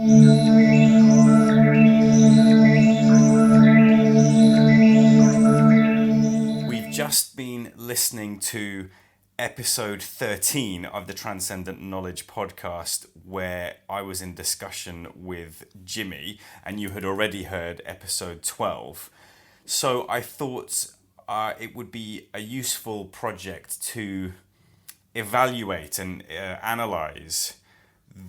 We've just been listening to episode 13 of the Transcendent Knowledge podcast, where I was in discussion with Jimmy, and you had already heard episode 12. So I thought it would be a useful project to evaluate and analyze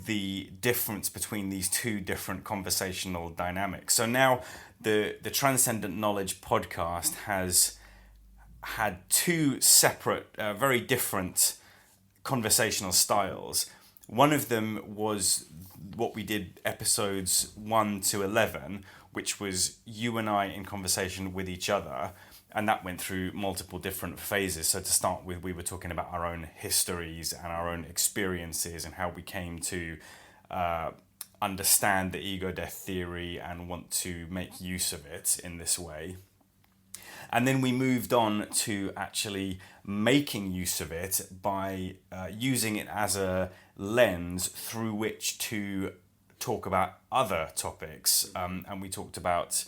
the difference between these two different conversational dynamics. So now the Transcendent Knowledge podcast has had two separate, very different conversational styles. One of them was what we did episodes 1 to 11, which was you and I in conversation with each other, and that went through multiple different phases. So to start with, we were talking about our own histories and our own experiences and how we came to understand the ego-death theory and want to make use of it in this way. And then we moved on to actually making use of it by using it as a lens through which to talk about other topics. And we talked about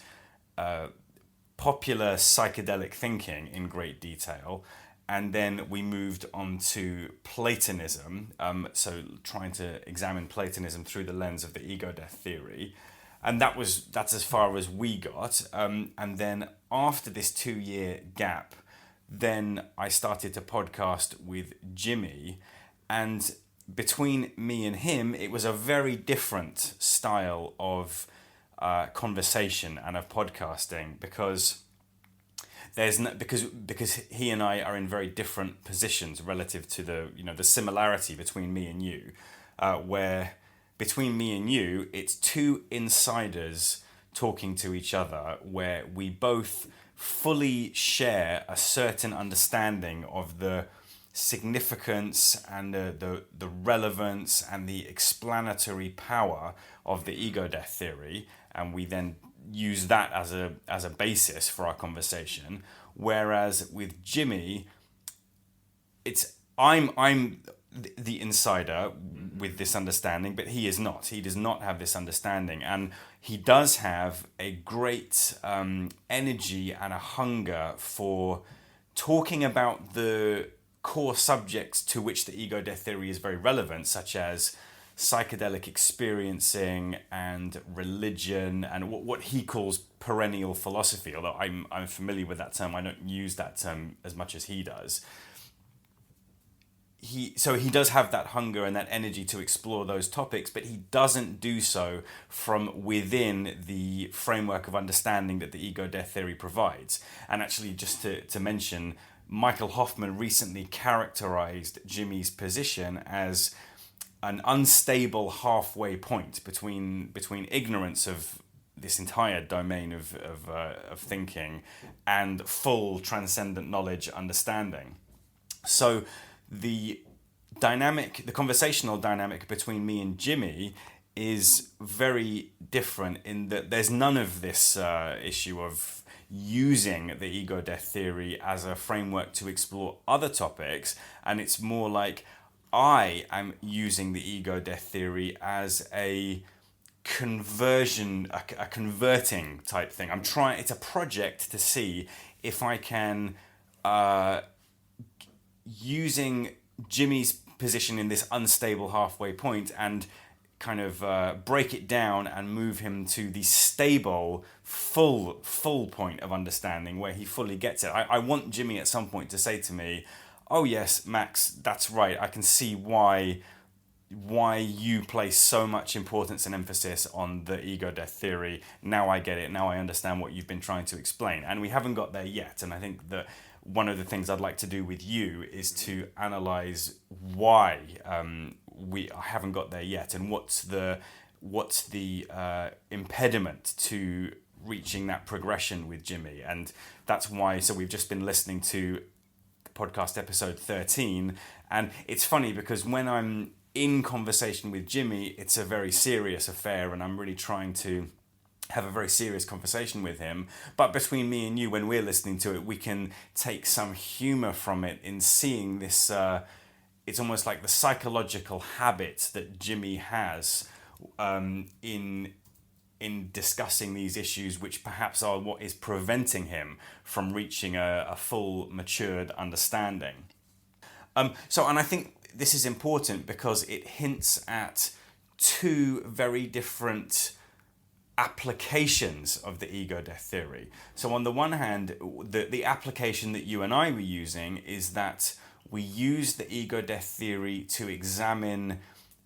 popular psychedelic thinking in great detail. And then we moved on to Platonism, so trying to examine Platonism through the lens of the ego-death theory. And that's as far as we got. And then after this 2-year gap, then I started to podcast with Jimmy. And between me and him, it was a very different style of conversation and of podcasting, because because he and I are in very different positions relative to the similarity between me and you, where between me and you, it's two insiders talking to each other, where we both fully share a certain understanding of the significance and the relevance and the explanatory power of the ego-death theory, and we then use that as a basis for our conversation. Whereas with Jimmy, I'm the insider with this understanding, but he is not. He does not have this understanding, and he does have a great energy and a hunger for talking about the core subjects to which the ego-death theory is very relevant, such as psychedelic experiencing and religion and what he calls perennial philosophy, although I'm familiar with that term. I don't use that term as much as he does. So he does have that hunger and that energy to explore those topics, but he doesn't do so from within the framework of understanding that the ego-death theory provides. And actually, just to mention, Michael Hoffman recently characterized Jimmy's position as an unstable halfway point between ignorance of this entire domain of thinking and full transcendent knowledge understanding. So the conversational dynamic between me and Jimmy is very different in that there's none of this issue of using the ego-death theory as a framework to explore other topics, and it's more like I am using the ego-death theory as a converting type thing. It's a project to see if I can, using Jimmy's position in this unstable halfway point and kind of break it down and move him to the stable, full point of understanding where he fully gets it. I want Jimmy at some point to say to me, "Oh yes, Max, that's right. I can see why you place so much importance and emphasis on the ego-death theory. Now I get it. Now I understand what you've been trying to explain." And we haven't got there yet. And I think that one of the things I'd like to do with you is to analyze why we haven't got there yet, and what's the impediment to reaching that progression with Jimmy. And that's why. So we've just been listening to podcast episode 13, and it's funny because when I'm in conversation with Jimmy, it's a very serious affair, and I'm really trying to have a very serious conversation with him. But between me and you, when we're listening to it, we can take some humor from it in seeing this. It's almost like the psychological habit that Jimmy has in discussing these issues, which perhaps are what is preventing him from reaching a full matured understanding. And I think this is important because it hints at two very different applications of the ego death theory. So on the one hand, the application that you and I were using is that we use the ego death theory to examine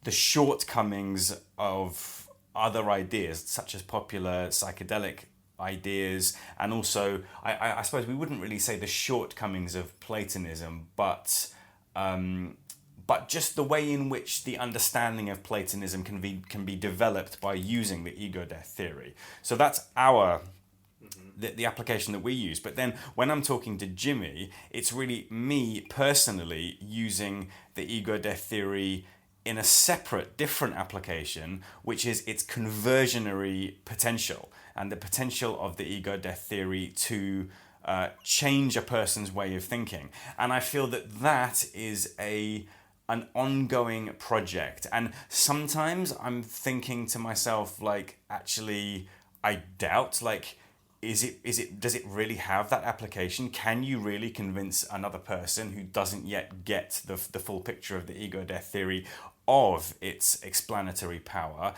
the shortcomings of other ideas, such as popular psychedelic ideas, and also, I suppose we wouldn't really say the shortcomings of Platonism, but just the way in which the understanding of Platonism can be developed by using the ego death theory. So that's the application that we use. But then when I'm talking to Jimmy, it's really me personally using the ego death theory in a separate, different application, which is its conversionary potential and the potential of the ego death theory to change a person's way of thinking. And I feel that is an ongoing project. And sometimes I'm thinking to myself, like, actually, I doubt, like, does it really have that application? Can you really convince another person who doesn't yet get the full picture of the ego death theory of its explanatory power?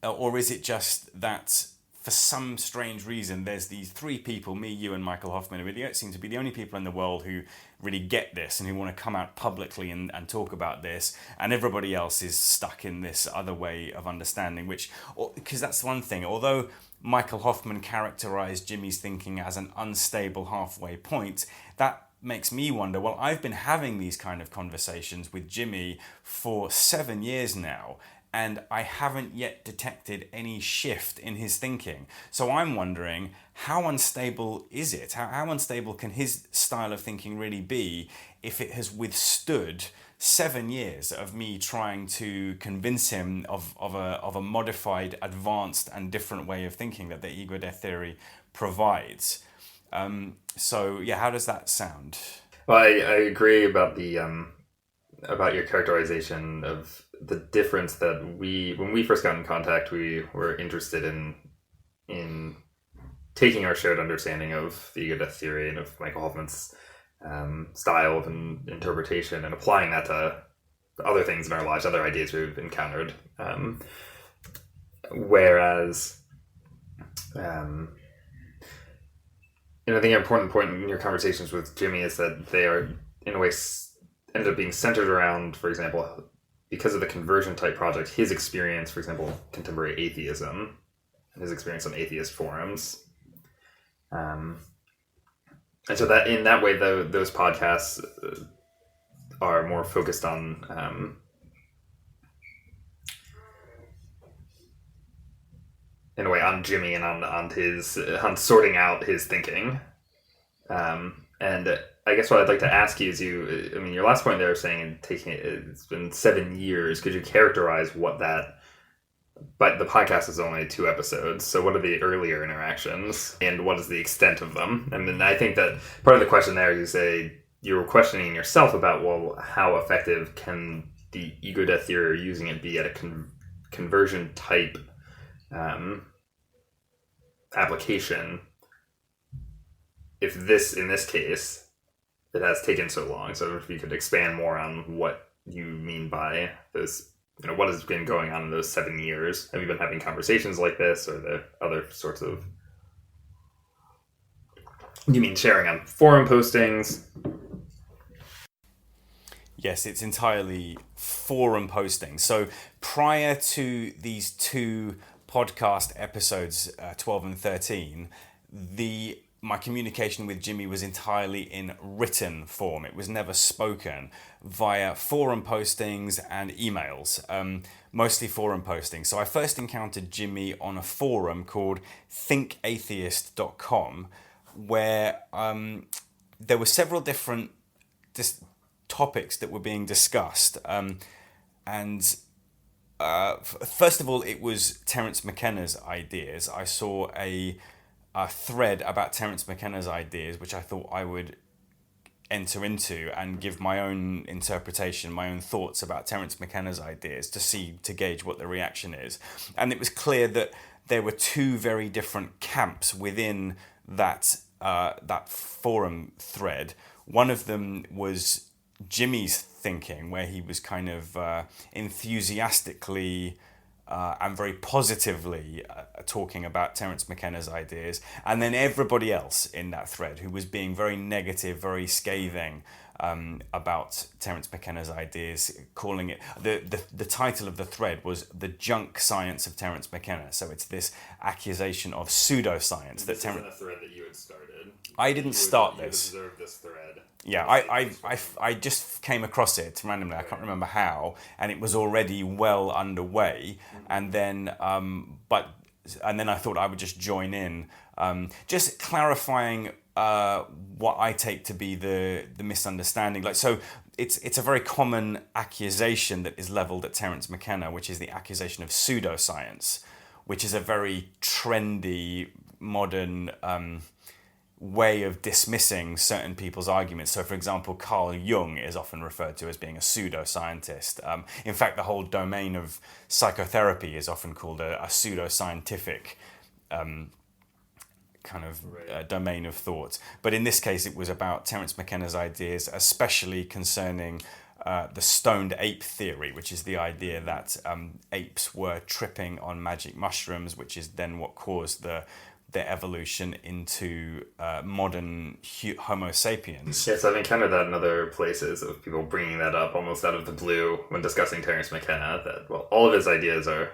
Or is it just that for some strange reason there's these three people, me, you and Michael Hoffman, who seem to be the only people in the world who really get this and who want to come out publicly and talk about this, and everybody else is stuck in this other way of understanding, because that's one thing. Although Michael Hoffman characterized Jimmy's thinking as an unstable halfway point, that makes me wonder, well, I've been having these kind of conversations with Jimmy for 7 years now, and I haven't yet detected any shift in his thinking. So I'm wondering, how unstable is it? How unstable can his style of thinking really be if it has withstood 7 years of me trying to convince him of a modified, advanced, and different way of thinking that the ego death theory provides? So yeah, how does that sound? Well, I agree about about your characterization of the difference that when we first got in contact, we were interested in taking our shared understanding of the ego death theory and of Michael Hoffman's style of interpretation and applying that to other things in our lives, other ideas we've encountered. Whereas, and I think an important point in your conversations with Jimmy is that they are, in a way, ended up being centered around, for example, because of the conversion type project, his experience, for example, contemporary atheism, his experience on atheist forums. And so that in that way, those podcasts are more focused on, in a way, on Jimmy and on sorting out his thinking. And I guess what I'd like to ask you is, your last point there saying it's been 7 years. Could you characterize what that? But the podcast is only 2 episodes, so what are the earlier interactions, and what is the extent of them? And then I think that part of the question there is, you say you were questioning yourself about, well, how effective can the ego death theory or using it be at a conversion type application, if in this case, it has taken so long. So if you could expand more on what you mean by those, what has been going on in those 7 years? Have you been having conversations like this, or the other sorts of, you mean sharing on forum postings? Yes, it's entirely forum posting. So prior to these 2 podcast episodes, 12 and 13, my communication with Jimmy was entirely in written form. It was never spoken, via forum postings and emails, mostly forum postings. So I first encountered Jimmy on a forum called thinkatheist.com, where there were several different topics that were being discussed. First of all, it was Terence McKenna's ideas. I saw a thread about Terence McKenna's ideas, which I thought I would enter into and give my own interpretation, my own thoughts about Terence McKenna's ideas to gauge what the reaction is. And it was clear that there were two very different camps within that forum thread. One of them was Jimmy's thinking, where he was kind of enthusiastically and very positively talking about Terence McKenna's ideas, and then everybody else in that thread who was being very negative, very scathing about Terence McKenna's ideas, calling it the title of the thread was "The Junk Science of Terence McKenna." So it's this accusation of pseudoscience that Terence. This isn't a thread that you had started. I didn't start this. You observed this thread. Yeah, I just came across it randomly. I can't remember how, and it was already well underway. And then, and then I thought I would just join in, just clarifying what I take to be the misunderstanding. Like, so it's a very common accusation that is leveled at Terence McKenna, which is the accusation of pseudoscience, which is a very trendy modern way of dismissing certain people's arguments. So, for example, Carl Jung is often referred to as being a pseudoscientist. In fact, the whole domain of psychotherapy is often called a pseudoscientific domain of thought. But in this case, it was about Terence McKenna's ideas, especially concerning the stoned ape theory, which is the idea that apes were tripping on magic mushrooms, which is then what caused their evolution into modern Homo sapiens. Yes, I've encountered that in other places of people bringing that up almost out of the blue when discussing Terence McKenna, that, well, all of his ideas are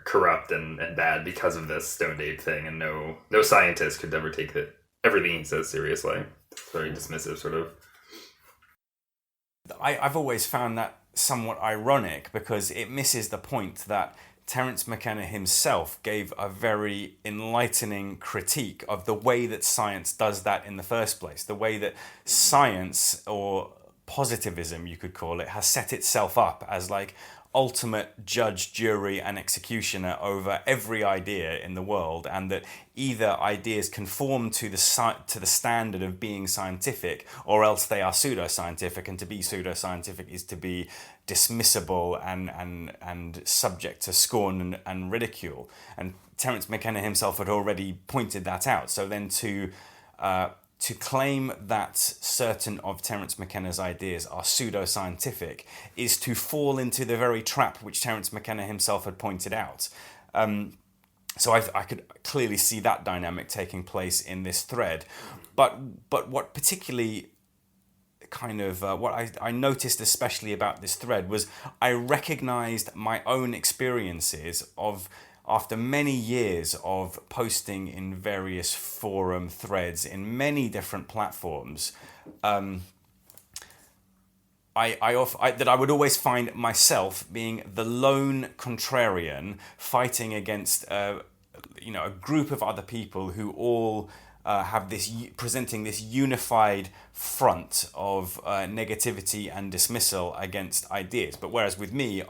corrupt and bad because of this stoned ape thing, and no scientist could ever take everything he says seriously. It's very dismissive, sort of. I've always found that somewhat ironic because it misses the point that Terence McKenna himself gave a very enlightening critique of the way that science does that in the first place. The way that science, or positivism you could call it, has set itself up as like ultimate judge, jury and executioner over every idea in the world, and that either ideas conform to the standard of being scientific or else they are pseudoscientific, and to be pseudoscientific is to be dismissible and subject to scorn and ridicule. And Terence McKenna himself had already pointed that out. So then to claim that certain of Terence McKenna's ideas are pseudoscientific is to fall into the very trap which Terence McKenna himself had pointed out. So I could clearly see that dynamic taking place in this thread. But what particularly what I noticed especially about this thread was I recognized my own experiences of, after many years of posting in various forum threads in many different platforms, that I would always find myself being the lone contrarian fighting against a group of other people who all have presenting this unified front of negativity and dismissal against ideas. But whereas with me,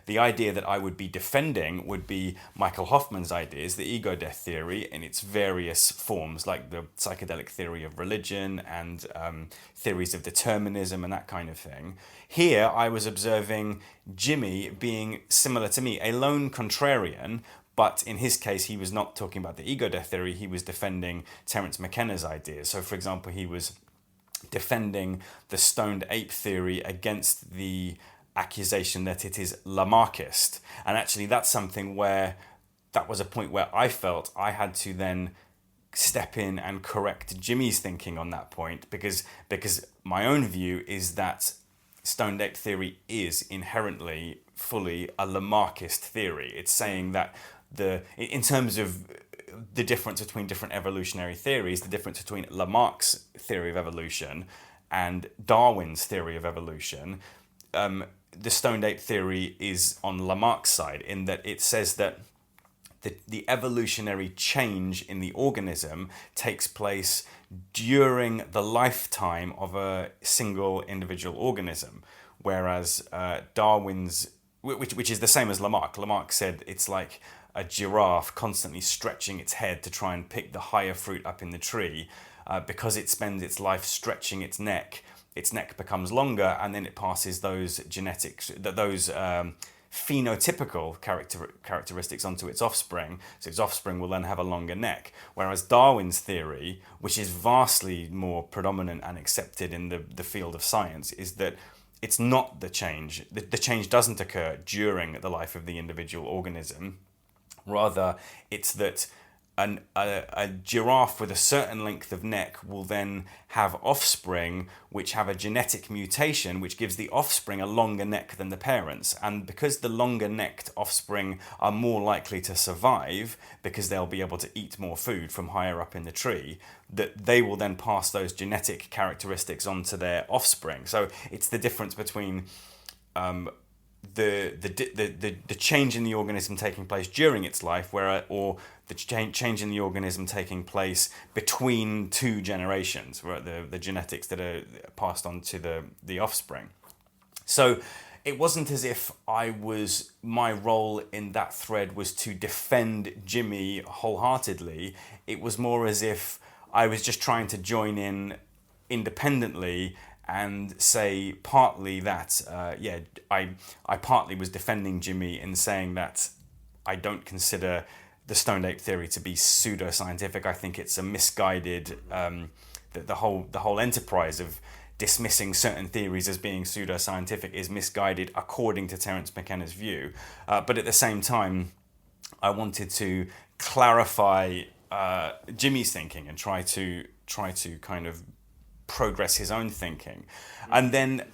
the idea that I would be defending would be Michael Hoffman's ideas, the ego death theory in its various forms, like the psychedelic theory of religion and theories of determinism and that kind of thing. Here, I was observing Jimmy being similar to me, a lone contrarian. But in his case, he was not talking about the ego death theory, he was defending Terence McKenna's ideas. So, for example, he was defending the stoned ape theory against the accusation that it is Lamarckist. And actually, that's something where that was a point where I felt I had to then step in and correct Jimmy's thinking on that point, because my own view is that stoned ape theory is inherently fully a Lamarckist theory. It's saying that in terms of the difference between different evolutionary theories, the difference between Lamarck's theory of evolution and Darwin's theory of evolution, the stoned ape theory is on Lamarck's side, in that it says that the evolutionary change in the organism takes place during the lifetime of a single individual organism, whereas Darwin's, which is the same as Lamarck. Lamarck said it's like a giraffe constantly stretching its head to try and pick the higher fruit up in the tree. because it spends its life stretching its neck becomes longer, and then it passes those phenotypical characteristics onto its offspring, so its offspring will then have a longer neck. Whereas Darwin's theory, which is vastly more predominant and accepted in the field of science, is that it's not the change. The change doesn't occur during the life of the individual organism. Rather, it's that a giraffe with a certain length of neck will then have offspring which have a genetic mutation which gives the offspring a longer neck than the parents. And because the longer necked offspring are more likely to survive because they'll be able to eat more food from higher up in the tree, that they will then pass those genetic characteristics on to their offspring. So it's the difference between the change in the organism taking place during its life, or the change in the organism taking place between two generations, right? The genetics that are passed on to the offspring. So it wasn't as if my role in that thread was to defend Jimmy wholeheartedly. It was more as if I was just trying to join in independently and say partly that, I partly was defending Jimmy in saying that I don't consider the stoned ape theory to be pseudoscientific. I think it's a misguided, the whole enterprise of dismissing certain theories as being pseudoscientific is misguided according to Terence Mckenna's view. But at the same time, I wanted to clarify Jimmy's thinking and try to kind of progress his own thinking. And then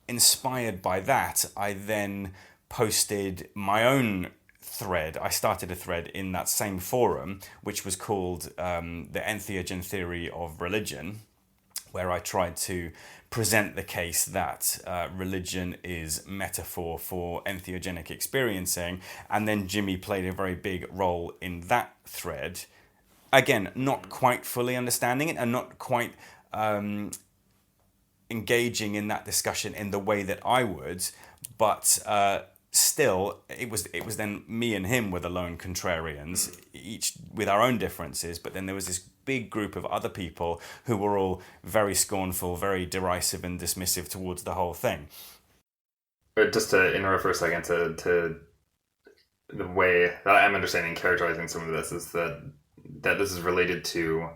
inspired by that, I then posted my own thread. I started a thread in that same forum, which was called The Entheogen Theory of Religion, where I tried to present the case that religion is metaphor for entheogenic experiencing. And then Jimmy played a very big role in that thread. Again, not quite fully understanding it and not quite engaging in that discussion in the way that I would, but still, it was then me and him were the lone contrarians, each with our own differences, but then there was this big group of other people who were all very scornful, very derisive and dismissive towards the whole thing. But just to interrupt for a second, to the way that I'm understanding characterizing some of this is that this is related to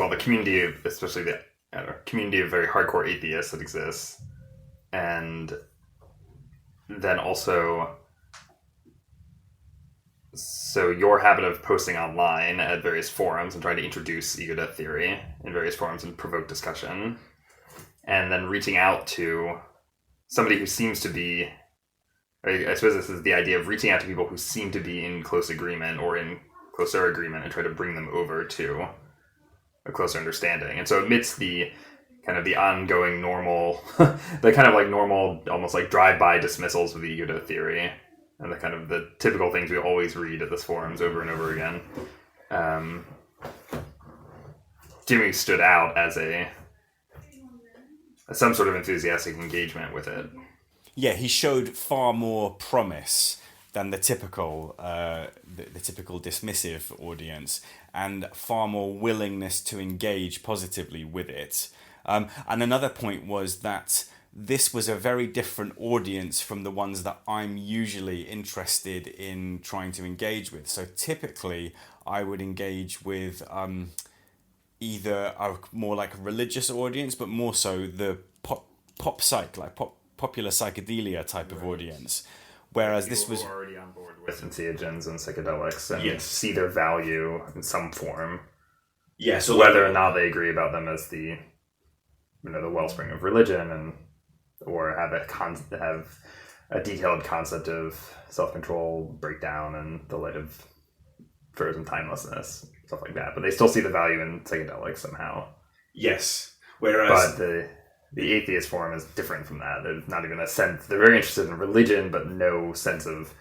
the community of, especially the community of very hardcore atheists that exists, and then also, so your habit of posting online at various forums and trying to introduce ego death theory in various forums and provoke discussion, and then reaching out to somebody who seems to be, I suppose this is the idea of reaching out to people who seem to be in close agreement or in closer agreement and try to bring them over to a closer understanding. And so amidst the kind of the ongoing normal, the kind of like normal, almost like drive-by dismissals of the ego death theory and the kind of the typical things we always read at this forums over and over again, Jimmy stood out as some sort of enthusiastic engagement with it. Yeah, he showed far more promise than the typical dismissive audience, and far more willingness to engage positively with it. And another point was that this was a very different audience from the ones that I'm usually interested in trying to engage with. So typically, I would engage with either a more like religious audience, but more so the popular psychedelia type of audience. Whereas people this was already on board with entheogens and psychedelics and yes, see their value in some form. Yeah, so whether or not they agree about them as the wellspring of religion or have a detailed concept of self-control, breakdown, and the light of frozen timelessness, stuff like that. But they still see the value in psychedelics somehow. Yes. Whereas the atheist form is different from that. There's not even a sense. They're very interested in religion, but no sense of,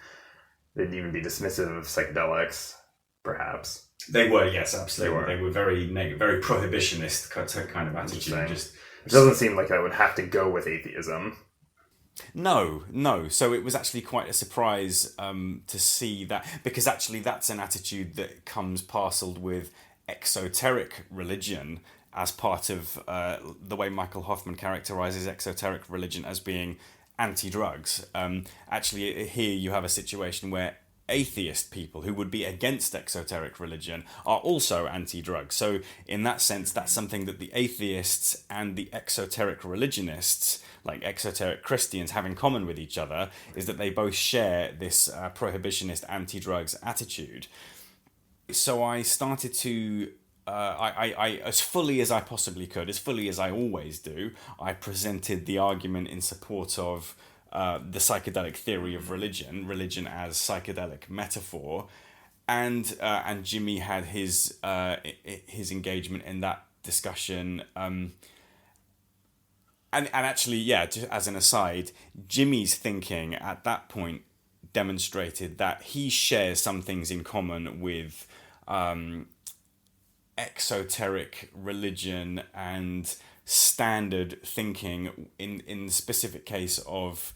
they'd even be dismissive of psychedelics, perhaps. They were, yes, absolutely. They were very very prohibitionist kind of attitude. It doesn't seem like that would have to go with atheism. No. So it was actually quite a surprise to see that, because actually that's an attitude that comes parceled with exoteric religion as part of the way Michael Hoffman characterizes exoteric religion as being anti-drugs. Actually, here you have a situation where atheist people who would be against exoteric religion are also anti-drug. So in that sense, that's something that the atheists and the exoteric religionists, like exoteric Christians, have in common with each other, is that they both share this prohibitionist anti-drugs attitude. So I started to I, as fully as I possibly could, as fully as I always do, I presented the argument in support of the psychedelic theory of religion as psychedelic metaphor, and Jimmy had his engagement in that discussion. And actually, yeah, as an aside, Jimmy's thinking at that point demonstrated that he shares some things in common with exoteric religion and standard thinking in the specific case of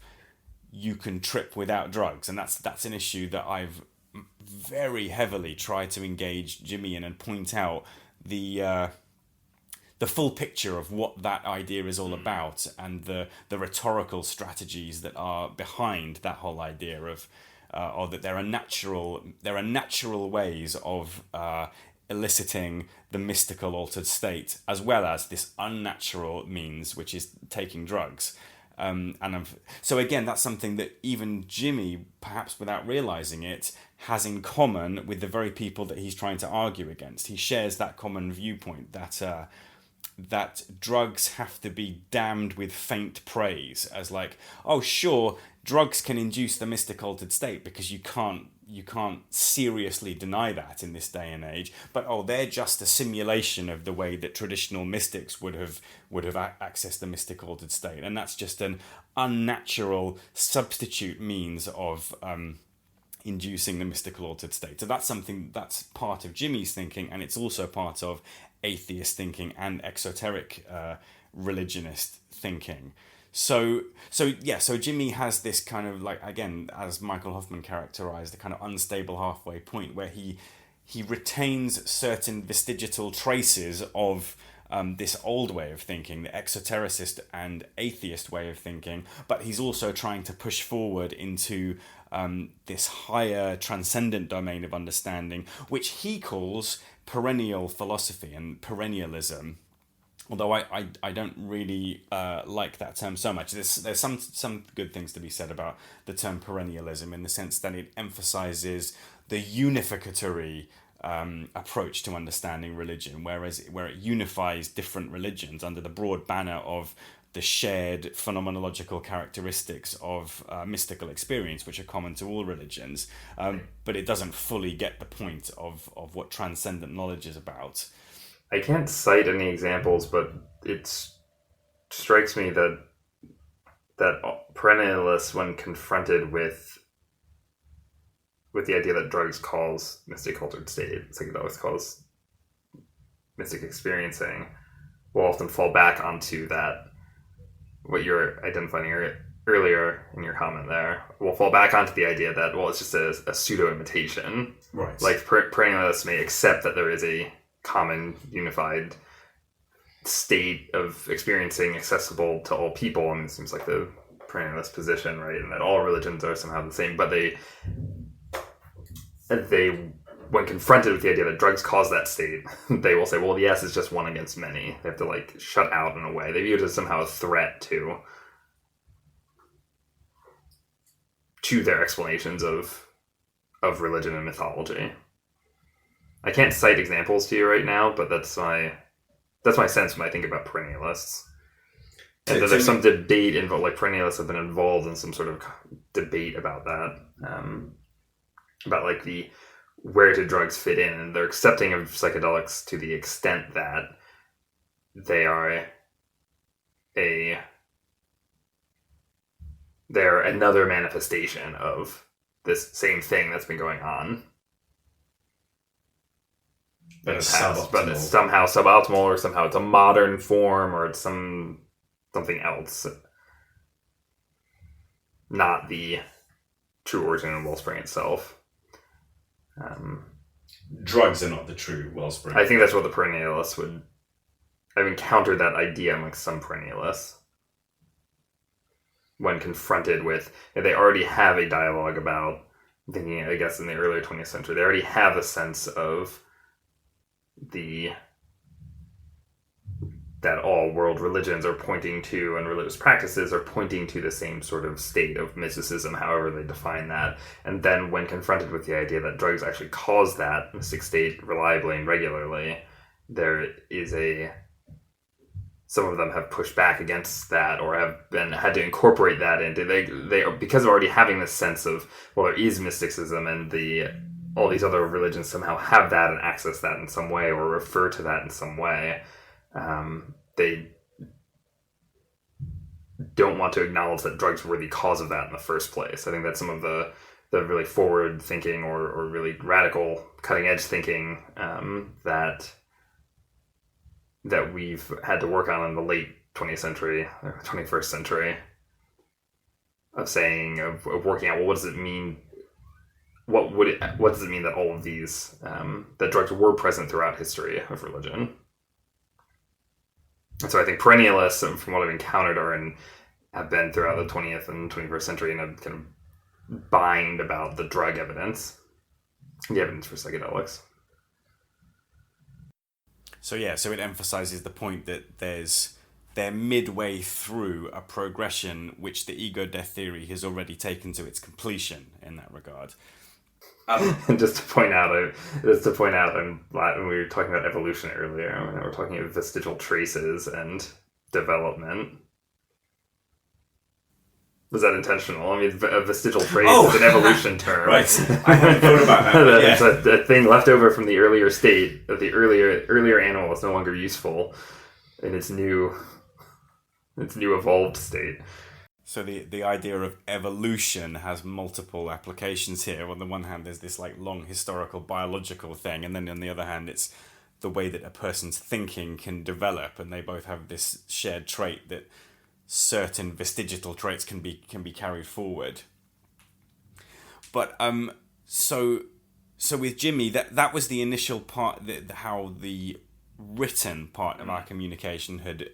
you can trip without drugs, and that's an issue that I've very heavily tried to engage Jimmy in and point out the full picture of what that idea is all about, and the rhetorical strategies that are behind that whole idea of or that there are natural ways of eliciting the mystical altered state, as well as this unnatural means, which is taking drugs. So again, that's something that even Jimmy, perhaps without realizing it, has in common with the very people that he's trying to argue against. He shares that common viewpoint that drugs have to be damned with faint praise, as like, oh sure, drugs can induce the mystic altered state because you can't seriously deny that in this day and age, but they're just a simulation of the way that traditional mystics would have accessed the mystic altered state, and that's just an unnatural substitute means of inducing the mystical altered state. So that's something that's part of Jimmy's thinking, and it's also part of atheist thinking and exoteric religionist thinking. So Jimmy has this kind of, like, again, as Michael Hoffman characterized, a kind of unstable halfway point where he retains certain vestigial traces of this old way of thinking, the exotericist and atheist way of thinking, but he's also trying to push forward into this higher transcendent domain of understanding, which he calls perennial philosophy and perennialism. Although I don't really like that term so much. There's some good things to be said about the term perennialism, in the sense that it emphasizes the unificatory approach to understanding religion, where it unifies different religions under the broad banner of the shared phenomenological characteristics of mystical experience, which are common to all religions. But it doesn't fully get the point of what transcendent knowledge is about. I can't cite any examples, but it strikes me that perennialists, when confronted with the idea that drugs cause mystic altered state, psychedelics cause mystic experiencing, will often fall back onto that, what you're identifying earlier in your comment there, will fall back onto the idea that, well, it's just a pseudo-imitation. Right. Like, perennialists may accept that there is a common unified state of experiencing accessible to all people, and it seems like the perennialist position, right, and that all religions are somehow the same, but they when confronted with the idea that drugs cause that state, they will say, well, yes, it's just one against many. They have to, like, shut out in a way. They view it as somehow a threat to their explanations of religion and mythology. I can't cite examples to you right now, but that's my sense when I think about perennialists. And that there's some debate involved, like perennialists have been involved in some sort of debate about that, about like where do drugs fit in, and they're accepting of psychedelics to the extent that they are they're another manifestation of this same thing that's been going on. But it's somehow suboptimal, or somehow it's a modern form, or it's something else. not the true origin of wellspring itself. Drugs are not the true wellspring. I think that's what the perennialists would... I've encountered that idea amongst some perennialists. When confronted with... They already have a dialogue about thinking, I guess, in the earlier 20th century. They already have a sense of that all world religions are pointing to, and religious practices are pointing to the same sort of state of mysticism, however they define that. And then when confronted with the idea that drugs actually cause that mystic state reliably and regularly, there is some of them have pushed back against that, or have had to incorporate that into they because of already having this sense of, well, there is mysticism, and all these other religions somehow have that and access that in some way, or refer to that in some way. They don't want to acknowledge that drugs were the cause of that in the first place. I think that's some of the really forward thinking or really radical cutting edge thinking that we've had to work on in the late 20th century or 21st century, of working out, well, what does it mean? What does it mean that all of these that drugs were present throughout history of religion? And so I think perennialists, from what I've encountered, have been throughout the 20th and 21st century in a kind of bind about the drug evidence, the evidence for psychedelics. So it emphasizes the point that they're midway through a progression which the ego death theory has already taken to its completion in that regard. And just to point out, when we were talking about evolution earlier, when we were talking about vestigial traces and development. Was that intentional? I mean, a vestigial trace is an evolution term. Right. I hadn't thought about that. It's a thing left over from the earlier state of the earlier animal is no longer useful in its new evolved state. So the idea of evolution has multiple applications here. On the one hand, there's this like long historical biological thing, and then on the other hand, it's the way that a person's thinking can develop, and they both have this shared trait that certain vestigial traits can be carried forward. But so with Jimmy, that was the initial part, how the written part of our communication had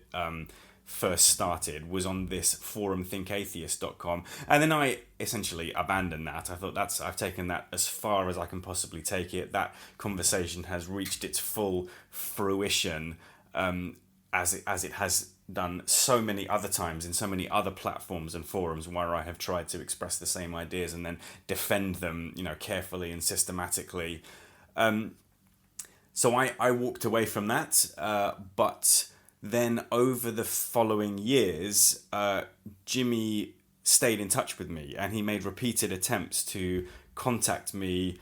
first started, was on this forum thinkatheist.com, and then I essentially abandoned that. I thought I've taken that as far as I can possibly take it. That conversation has reached its full fruition, as it has done so many other times in so many other platforms and forums where I have tried to express the same ideas and then defend them, carefully and systematically. So I walked away from that, but then over the following years, Jimmy stayed in touch with me, and he made repeated attempts to contact me.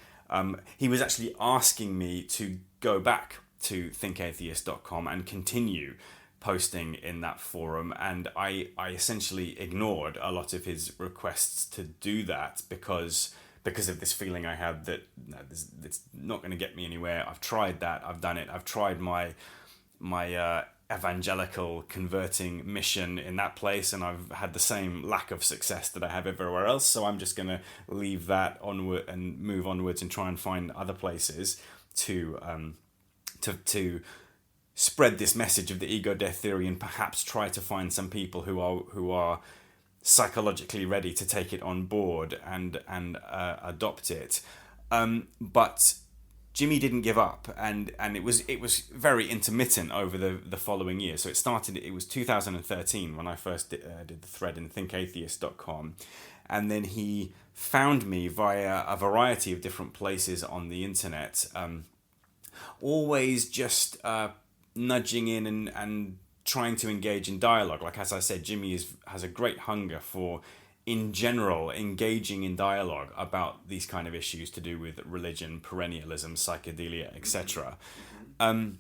He was actually asking me to go back to thinkatheist.com and continue posting in that forum, and I essentially ignored a lot of his requests to do that because of this feeling I had that it's not going to get me anywhere. I've tried that. I've done it. I've tried my evangelical converting mission in that place, and I've had the same lack of success that I have everywhere else. So I'm just going to leave that onward and move onwards and try and find other places to spread this message of the ego death theory, and perhaps try to find some people who are psychologically ready to take it on board and adopt it. But Jimmy didn't give up, and it was very intermittent over the following year. So it was 2013 when I first did the thread in thinkatheist.com, and then he found me via a variety of different places on the internet, always just nudging in and trying to engage in dialogue. Like, as I said, Jimmy has a great hunger for, in general, engaging in dialogue about these kind of issues to do with religion, perennialism, psychedelia, etc. And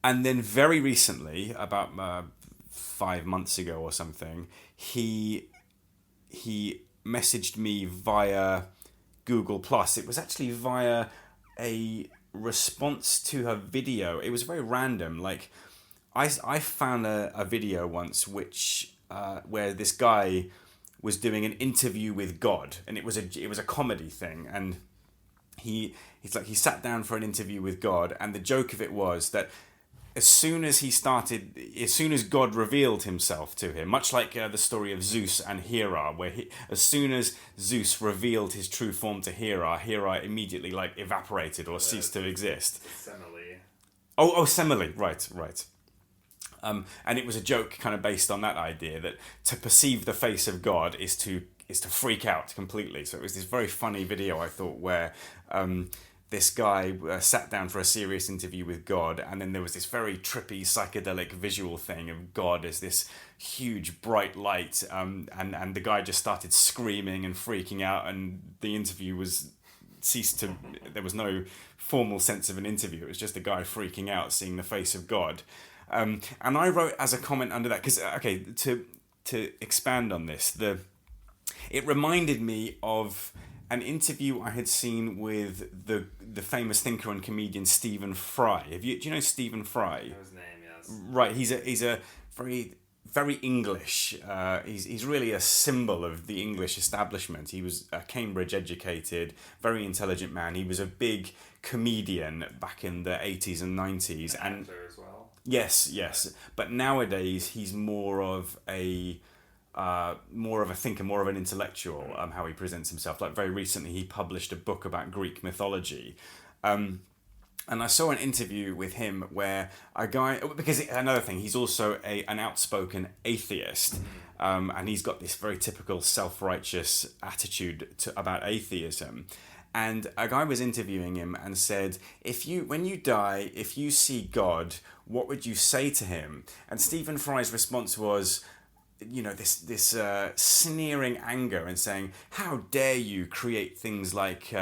then very recently, about 5 months ago or something, he messaged me via Google+. It was actually via a response to her video. It was very random. Like, I found a video once where this guy was doing an interview with God, and it was a comedy thing, and he sat down for an interview with God, and the joke of it was that as soon as God revealed himself to him, much like the story of Zeus and Hera, where as soon as Zeus revealed his true form to Hera, Hera immediately evaporated or ceased to exist. Semele. Oh, Semele, right. And it was a joke kind of based on that idea that to perceive the face of God is to freak out completely. So it was this very funny video, I thought, where this guy sat down for a serious interview with God, and then there was this very trippy psychedelic visual thing of God as this huge bright light, and the guy just started screaming and freaking out, and the interview there was no formal sense of an interview. It was just a guy freaking out seeing the face of God. And I wrote as a comment under that, because to expand on this, it reminded me of an interview I had seen with the famous thinker and comedian Stephen Fry. Do you know Stephen Fry? I know his name, yes. Right, he's a very very English. He's really a symbol of the English establishment. He was a Cambridge educated, very intelligent man. He was a big comedian back in the 80s and 90s, and actor as well. Yes. But nowadays he's more of a thinker, more of an intellectual. How he presents himself. Like very recently, he published a book about Greek mythology. And I saw an interview with him where a guy, because another thing, he's also an outspoken atheist, and he's got this very typical self-righteous attitude about atheism. And a guy was interviewing him and said, when you die, if you see God, what would you say to him? And Stephen Fry's response was, this sneering anger and saying, how dare you create things like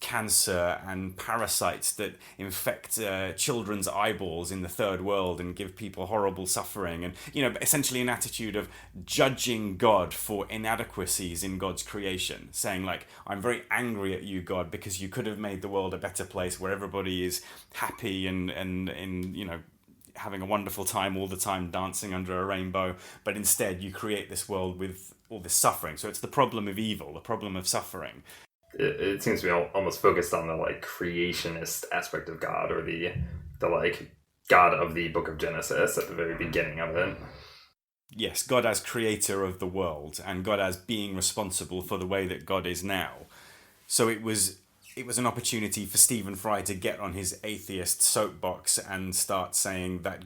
cancer and parasites that infect children's eyeballs in the third world and give people horrible suffering, and essentially an attitude of judging God for inadequacies in God's creation, saying I'm very angry at you, God, because you could have made the world a better place where everybody is happy and having a wonderful time all the time, dancing under a rainbow, but instead you create this world with all this suffering. So it's the problem of evil, the problem of suffering. It seems to be almost focused on the creationist aspect of God, or the God of the Book of Genesis at the very beginning of it. Yes, God as creator of the world, and God as being responsible for the way that God is now. So it was an opportunity for Stephen Fry to get on his atheist soapbox and start saying that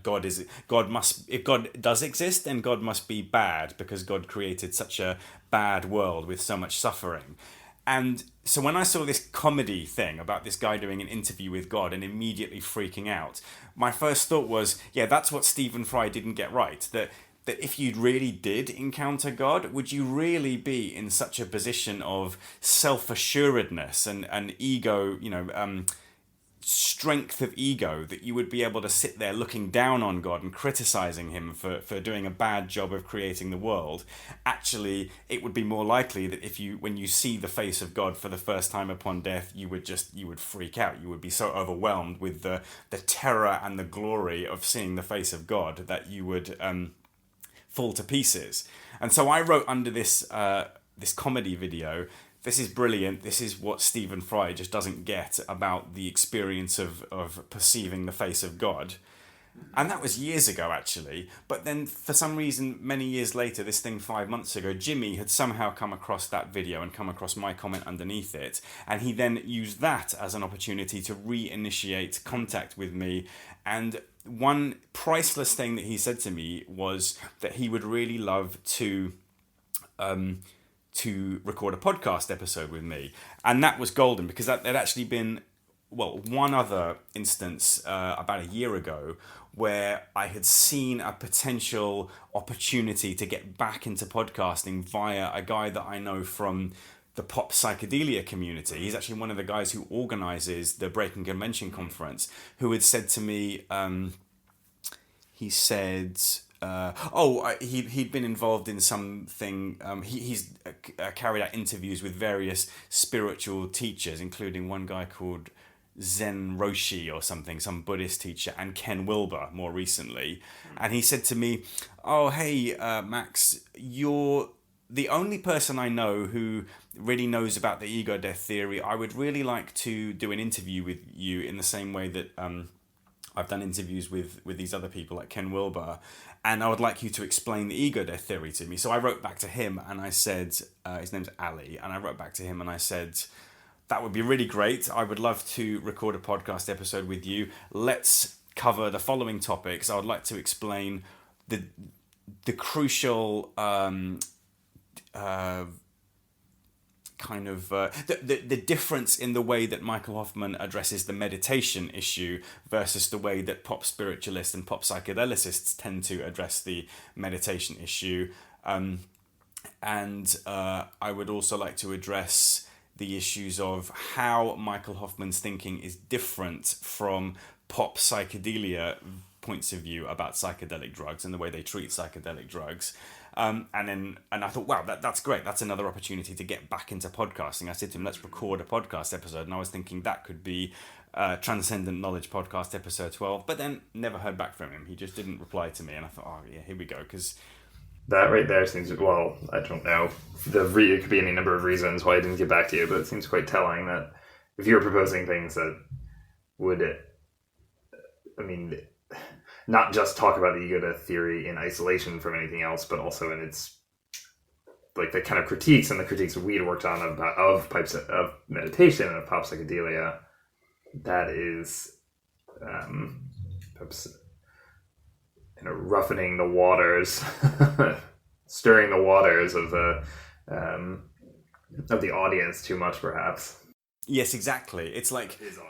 if God does exist, then God must be bad because God created such a bad world with so much suffering. And so when I saw this comedy thing about this guy doing an interview with God and immediately freaking out, my first thought was, yeah, that's what Stephen Fry didn't get right. That if you really did encounter God, would you really be in such a position of self-assuredness and ego, strength of ego, that you would be able to sit there looking down on God and criticizing him for doing a bad job of creating the world? Actually, it would be more likely that when you see the face of God for the first time upon death, you would freak out. You would be so overwhelmed with the terror and the glory of seeing the face of God that you would fall to pieces. And so I wrote under this comedy video, this is brilliant. This is what Stephen Fry just doesn't get about the experience of perceiving the face of God. And that was years ago, actually. But then for some reason, many years later, 5 months ago, Jimmy had somehow come across that video and come across my comment underneath it. And he then used that as an opportunity to reinitiate contact with me. And one priceless thing that he said to me was that he would really love to record a podcast episode with me. And that was golden, because there'd actually been, one other instance about a year ago where I had seen a potential opportunity to get back into podcasting via a guy that I know from the pop psychedelia community. He's actually one of the guys who organizes the Breaking Convention conference, who had said to me, he'd been involved in something. He's carried out interviews with various spiritual teachers, including one guy called Zen Roshi or something, some Buddhist teacher, and Ken Wilber more recently. And he said to me, "Oh, hey, Max, you're the only person I know who really knows about the ego death theory. I would really like to do an interview with you in the same way that I've done interviews with these other people like Ken Wilber, and I would like you to explain the ego death theory to me. So I wrote back to him and I said, his name's Ali, and I wrote back to him and I said, that would be really great. I would love to record a podcast episode with you. Let's cover the following topics. I would like to explain the crucial the difference in the way that Michael Hoffman addresses the meditation issue versus the way that pop spiritualists and pop psychedelicists tend to address the meditation issue. And I would also like to address the issues of how Michael Hoffman's thinking is different from pop psychedelia points of view about psychedelic drugs and the way they treat psychedelic drugs. And I thought, wow, that's great. That's another opportunity to get back into podcasting. I said to him, let's record a podcast episode. And I was thinking that could be Transcendent Knowledge podcast episode 12, but then never heard back from him. He just didn't reply to me. And I thought, oh yeah, here we go. Because that right there seems, well, I don't know. It could be any number of reasons why I didn't get back to you, but it seems quite telling that if you're proposing things that would, not just talk about the ego death theory in isolation from anything else, but also in its, like, the kind of critiques and the critiques we'd worked on of meditation and of pop psychedelia, that is perhaps, roughening the waters, stirring the waters of the audience too much, perhaps. Yes, exactly. It's like his audience.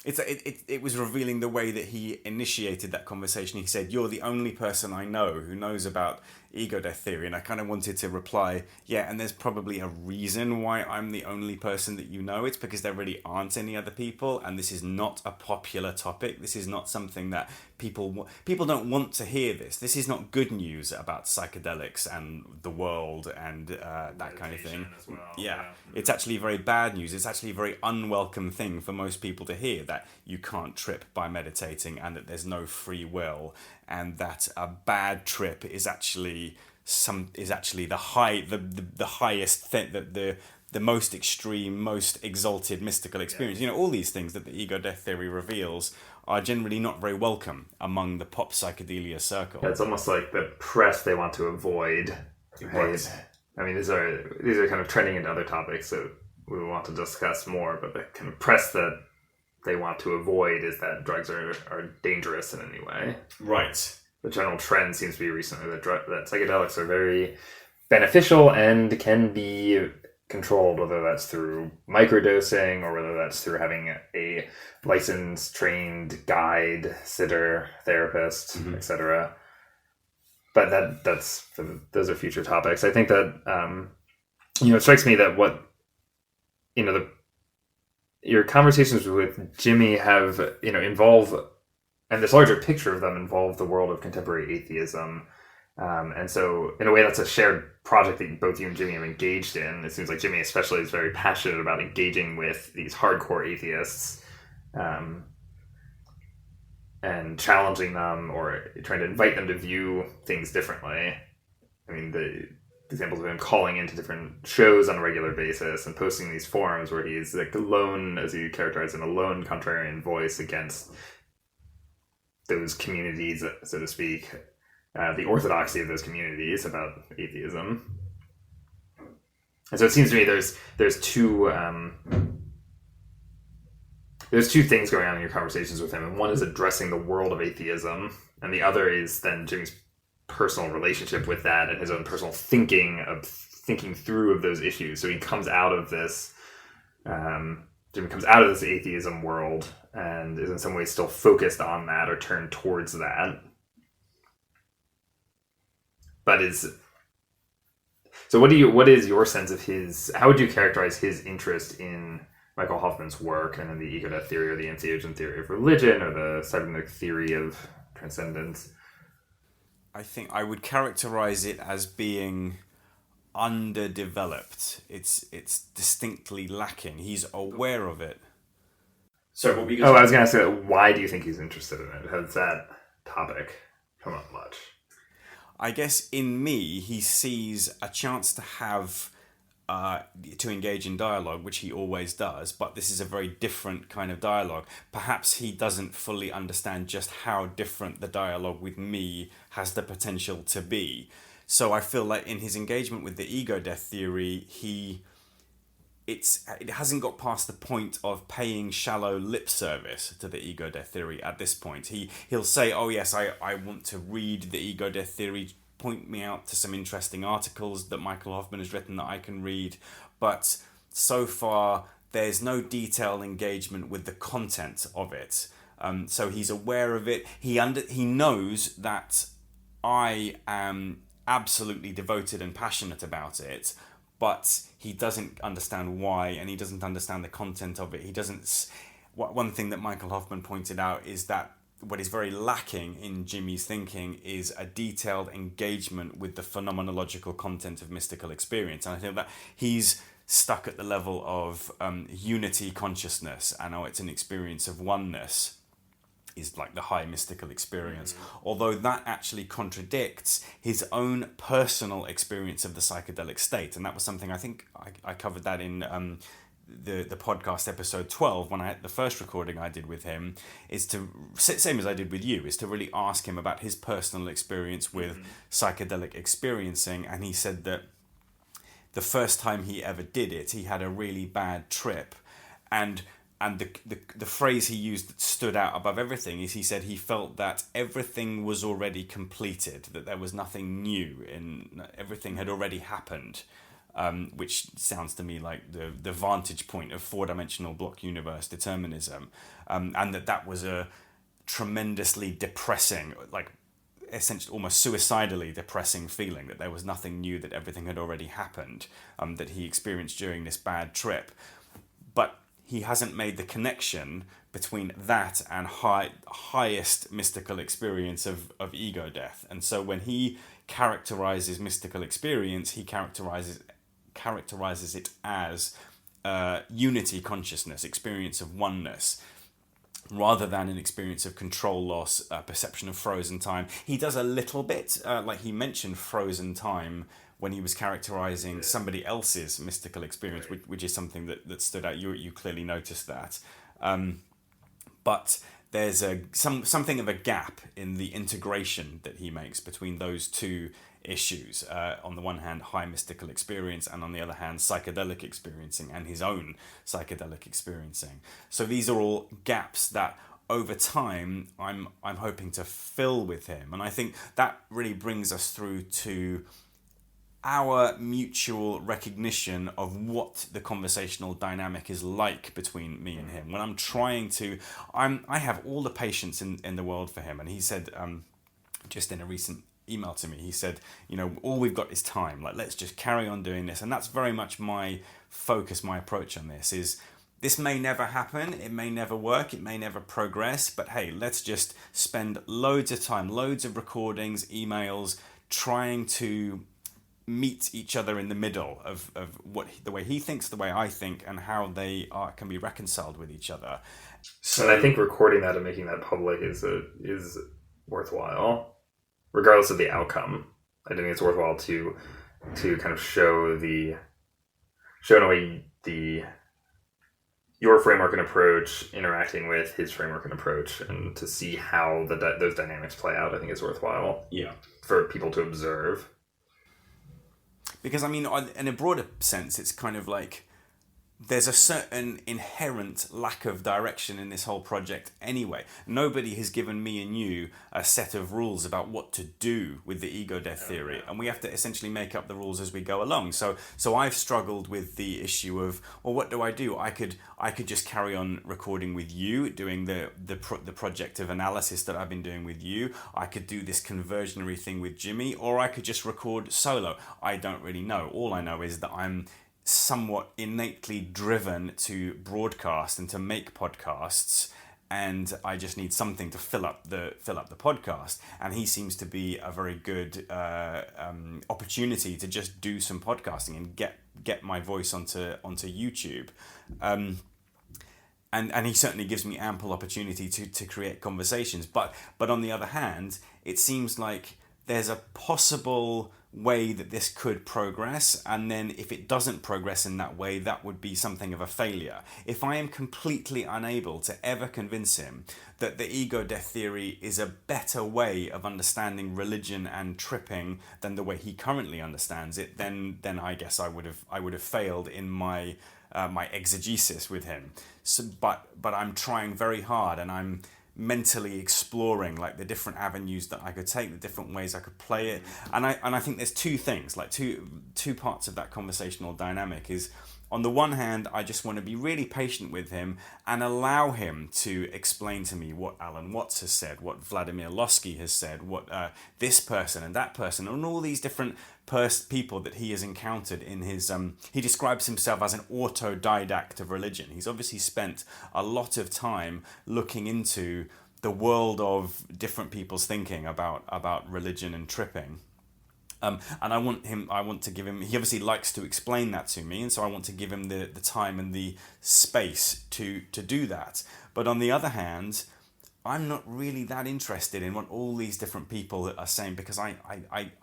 It was revealing the way that he initiated that conversation. He said, "You're the only person I know who knows about ego death theory," and I kind of wanted to reply, "Yeah, and there's probably a reason why I'm the only person that you know. It's because there really aren't any other people, and this is not a popular topic. This is not something that people don't want to hear. This is not good news about psychedelics and the world and that kind of thing. As well. Yeah, it's actually very bad news. It's actually a very unwelcome thing for most people to hear, that you can't trip by meditating and that there's no free will, and that a bad trip is actually the highest thing, the most extreme, most exalted mystical experience. Yeah. All these things that the ego death theory reveals are generally not very welcome among the pop psychedelia circle. Yeah, it's almost like the press they want to avoid. Right. These are kind of trending into other topics that we want to discuss more, but the kind of press that they want to avoid is that drugs are dangerous in any way. Right. The general trend seems to be recently that psychedelics are very beneficial and can be controlled, whether that's through microdosing or whether that's through having a licensed, trained guide, sitter, therapist, etc. But those are future topics. I think that it strikes me that what your conversations with Jimmy have involve, and this larger picture of them involve the world of contemporary atheism. And so, in a way, that's a shared project that both you and Jimmy have engaged in. It seems like Jimmy especially is very passionate about engaging with these hardcore atheists and challenging them or trying to invite them to view things differently. The examples of him calling into different shows on a regular basis and posting these forums where he's like alone, as he characterized, a lone contrarian voice against those communities, so to speak. The orthodoxy of those communities about atheism. And so it seems to me there's two things going on in your conversations with him, and one is addressing the world of atheism, and the other is then Jimmy's personal relationship with that and his own personal thinking through of those issues. So he comes out of this Jimmy comes out of this atheism world and is in some ways still focused on that or turned towards that. But what is your sense of how would you characterize his interest in Michael Hoffman's work and in the ego death theory or the entheogen theory of religion or the cybernetic theory of transcendence? I think I would characterize it as being underdeveloped. It's distinctly lacking. He's aware of it. So what were you going to say? I was going to ask, why do you think he's interested in it? Has that topic come up much? I guess in me, he sees a chance to have to engage in dialogue, which he always does, but this is a very different kind of dialogue. Perhaps he doesn't fully understand just how different the dialogue with me has the potential to be. So I feel like in his engagement with the ego death theory, it hasn't got past the point of paying shallow lip service to the ego death theory at this point. He'll say, oh yes, I want to read the ego death theory, point me out to some interesting articles that Michael Hoffman has written that I can read, but so far there's no detailed engagement with the content of it. So he's aware of it. He knows that I am absolutely devoted and passionate about it, but he doesn't understand why, and he doesn't understand the content of it. He doesn't. One thing that Michael Hoffman pointed out is that what is very lacking in Jimmy's thinking is a detailed engagement with the phenomenological content of mystical experience. And I think that he's stuck at the level of unity consciousness, and it's an experience of oneness, is like the high mystical experience. Although that actually contradicts his own personal experience of the psychedelic state. And that was something I think I covered that in the podcast episode 12 when I had the first recording I did with him, is to, same as I did with you, is to really ask him about his personal experience with psychedelic experiencing. And he said that the first time he ever did it, he had a really bad trip, and the phrase he used that stood out above everything is he said he felt that everything was already completed, that there was nothing new, and everything had already happened, which sounds to me like the vantage point of four-dimensional block universe determinism, and that was a tremendously depressing, like essentially almost suicidally depressing feeling, that there was nothing new, that everything had already happened, that he experienced during this bad trip. But he hasn't made the connection between that and highest mystical experience of ego death. And so when he characterizes mystical experience, he characterizes it as unity consciousness, experience of oneness, rather than an experience of control loss, perception of frozen time. He does a little bit, like he mentioned frozen time when he was characterizing somebody else's mystical experience, which is something that stood out. You clearly noticed that. But there's something of a gap in the integration that he makes between those two issues. On the one hand, high mystical experience, and on the other hand, psychedelic experiencing and his own psychedelic experiencing. So these are all gaps that over time I'm hoping to fill with him. And I think that really brings us through to our mutual recognition of what the conversational dynamic is like between me and him. When I'm trying to, I have all the patience in the world for him. And he said, just in a recent email to me, he said, all we've got is time. Like, let's just carry on doing this. And that's very much my focus, my approach on this is, this may never happen, it may never work, it may never progress, but hey, let's just spend loads of time, loads of recordings, emails, trying to meet each other in the middle of what the way he thinks, the way I think, and how they can be reconciled with each other. So, and I think recording that and making that public is worthwhile, regardless of the outcome. I think it's worthwhile to kind of show in a way your framework and approach interacting with his framework and approach, and to see how those dynamics play out. I think is worthwhile. Yeah, for people to observe. Because, I mean, in a broader sense, it's kind of like there's a certain inherent lack of direction in this whole project anyway. Nobody has given me and you a set of rules about what to do with the ego death theory, and we have to essentially make up the rules as we go along. So I've struggled with the issue of, well, what do? I could just carry on recording with you, doing the project of analysis that I've been doing with you. I could do this conversionary thing with Jimmy, or I could just record solo. I don't really know. All I know is that I'm somewhat innately driven to broadcast and to make podcasts, and I just need something to fill up the podcast. And he seems to be a very good opportunity to just do some podcasting and get my voice onto YouTube. And he certainly gives me ample opportunity to create conversations. But on the other hand, it seems like there's a possible way that this could progress, and then if it doesn't progress in that way, that would be something of a failure. If I am completely unable to ever convince him that the ego death theory is a better way of understanding religion and tripping than the way he currently understands it, then I guess I would have failed in my my exegesis with him. So, but I'm trying very hard, and I'm mentally exploring like the different avenues that I could take, the different ways I could play it. And I think there's two things, like two parts of that conversational dynamic is, on the one hand, I just want to be really patient with him and allow him to explain to me what Alan Watts has said, what Vladimir Lossky has said, what this person and that person, and all these different people that he has encountered in his... he describes himself as an autodidact of religion. He's obviously spent a lot of time looking into the world of different people's thinking about religion and tripping. And I want to give him, he obviously likes to explain that to me, and so I want to give him the time and the space to do that. But on the other hand, I'm not really that interested in what all these different people are saying, because I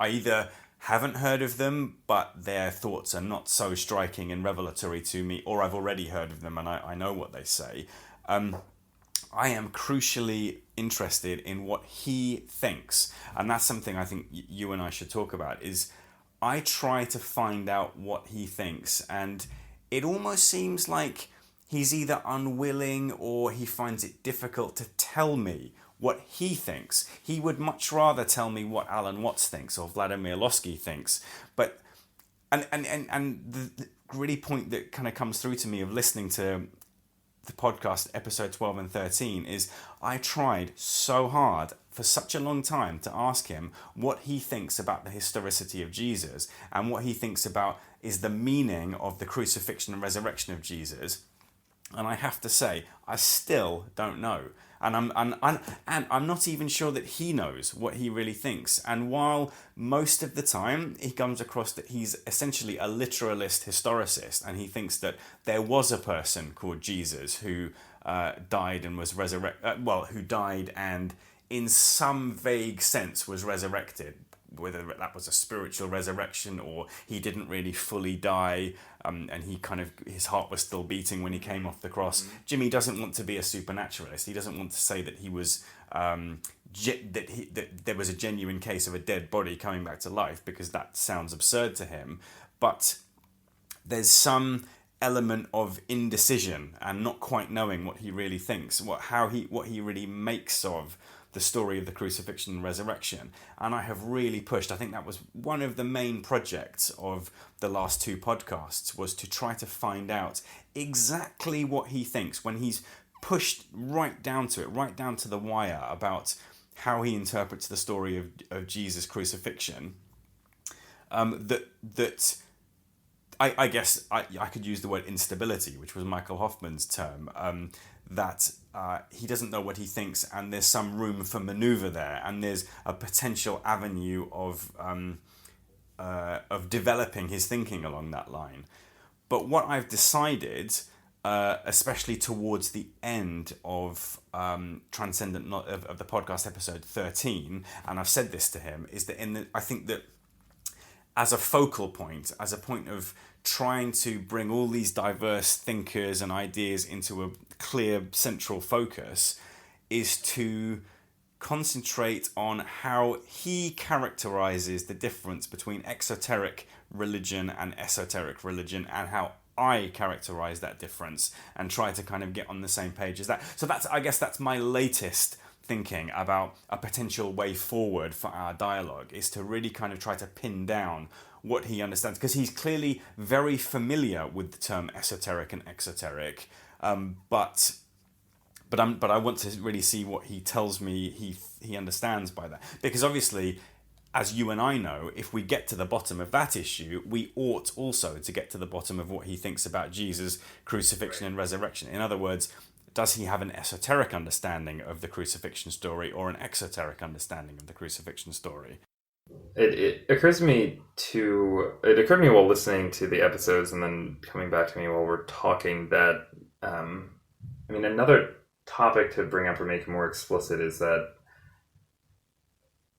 either haven't heard of them, but their thoughts are not so striking and revelatory to me, or I've already heard of them and I know what they say. I am crucially interested in what he thinks, and that's something I think you and I should talk about. Is I try to find out what he thinks, and it almost seems like he's either unwilling or he finds it difficult to tell me what he thinks. He would much rather tell me what Alan Watts thinks or Vladimir Lossky thinks. But and the really point that kind of comes through to me of listening to the podcast episode 12 and 13 is, I tried so hard for such a long time to ask him what he thinks about the historicity of Jesus and what he thinks about is the meaning of the crucifixion and resurrection of Jesus. And I have to say, I still don't know. And I'm not even sure that he knows what he really thinks. And while most of the time he comes across that he's essentially a literalist historicist, and he thinks that there was a person called Jesus who died and was resurrected, who died and in some vague sense was resurrected, whether that was a spiritual resurrection or he didn't really fully die, and he kind of, his heart was still beating when he came off the cross. Jimmy doesn't want to be a supernaturalist. He doesn't want to say that he was that there was a genuine case of a dead body coming back to life, because that sounds absurd to him. But there's some element of indecision and not quite knowing what he really thinks, what he really makes of the story of the crucifixion and resurrection. And I have really pushed. I think that was one of the main projects of the last two podcasts, was to try to find out exactly what he thinks when he's pushed right down to it, right down to the wire, about how he interprets the story of Jesus' crucifixion. That I guess I could use the word instability, which was Michael Hoffman's term, that he doesn't know what he thinks, and there's some room for maneuver there, and there's a potential avenue of developing his thinking along that line. But what I've decided, especially towards the end of Transcendent of the podcast episode 13, and I've said this to him, is that I think that as a focal point, as a point of trying to bring all these diverse thinkers and ideas into a clear central focus, is to concentrate on how he characterizes the difference between exoteric religion and esoteric religion, and how I characterize that difference, and try to kind of get on the same page as that. So I guess that's my latest thinking about a potential way forward for our dialogue, is to really kind of try to pin down what he understands, because he's clearly very familiar with the term esoteric and exoteric, but I want to really see what he tells me he understands by that, because obviously, as you and I know, if we get to the bottom of that issue, we ought also to get to the bottom of what he thinks about Jesus' crucifixion and resurrection. In other words, does he have an esoteric understanding of the crucifixion story or an exoteric understanding of the crucifixion story? It occurred to me while listening to the episodes, and then coming back to me while we're talking, that another topic to bring up or make more explicit is that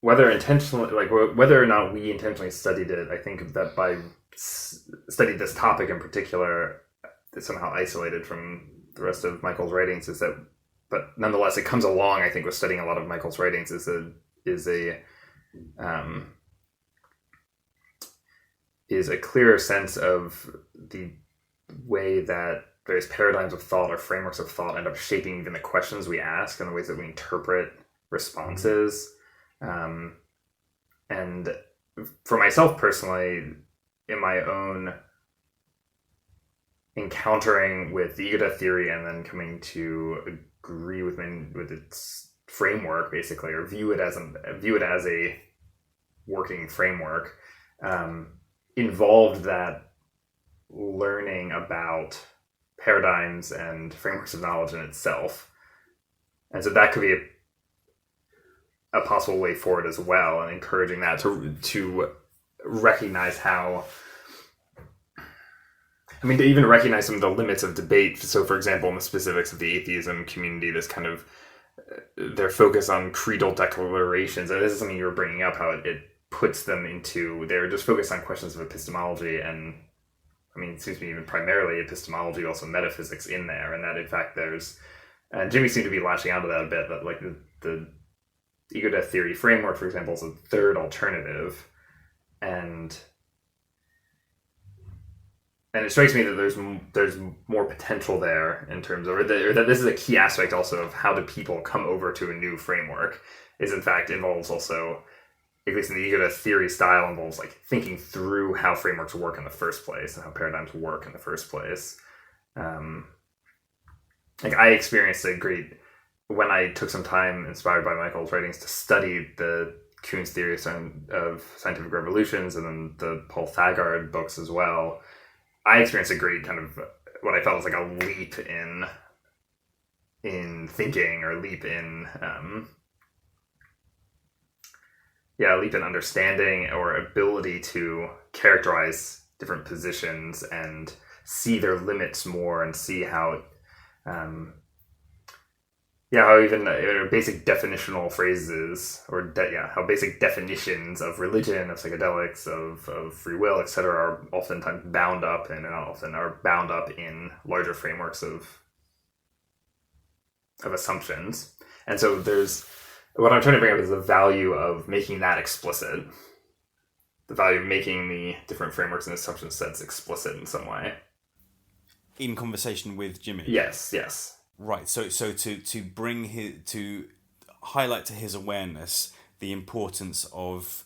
whether intentionally, like whether or not we intentionally studied it, I think that by studied this topic in particular, it's somehow isolated from the rest of Michael's writings. But nonetheless, it comes along. I think with studying a lot of Michael's writings is a clearer sense of the way that various paradigms of thought or frameworks of thought end up shaping even the questions we ask and the ways that we interpret responses. And for myself personally, in my own encountering with the ego death theory and then coming to agree with its framework, basically, or view it as a working framework, involved that learning about paradigms and frameworks of knowledge in itself. And so that could be a possible way forward as well, and encouraging that to recognize how, to even recognize some of the limits of debate. So, for example, in the specifics of the atheism community, this kind of their focus on creedal declarations, and this is something you were bringing up, how it puts them into, they're just focused on questions of epistemology, and it seems to be even primarily epistemology, also metaphysics in there, and that in fact and Jimmy seemed to be latching onto that a bit, that like the ego death theory framework, for example, is a third alternative, and it strikes me that there's more potential there in terms of, or that this is a key aspect also of how do people come over to a new framework, is in fact involves also, at least in the ego death theory style, involves like thinking through how frameworks work in the first place and how paradigms work in the first place. Like I experienced when I took some time, inspired by Michael's writings, to study the Kuhn's theory of scientific revolutions and then the Paul Thagard books as well, I experienced a great kind of what I felt was like a leap in thinking, or leap in leap in understanding or ability to characterize different positions and see their limits more, and see how how even basic definitional phrases, or how basic definitions of religion, of psychedelics, of free will, etc., are oftentimes bound up, and often are bound up in larger frameworks of assumptions. And so what I'm trying to bring up is the value of making that explicit, the value of making the different frameworks and assumption sets explicit in some way. In conversation with Jimmy. Yes. Right. So to highlight to his awareness the importance of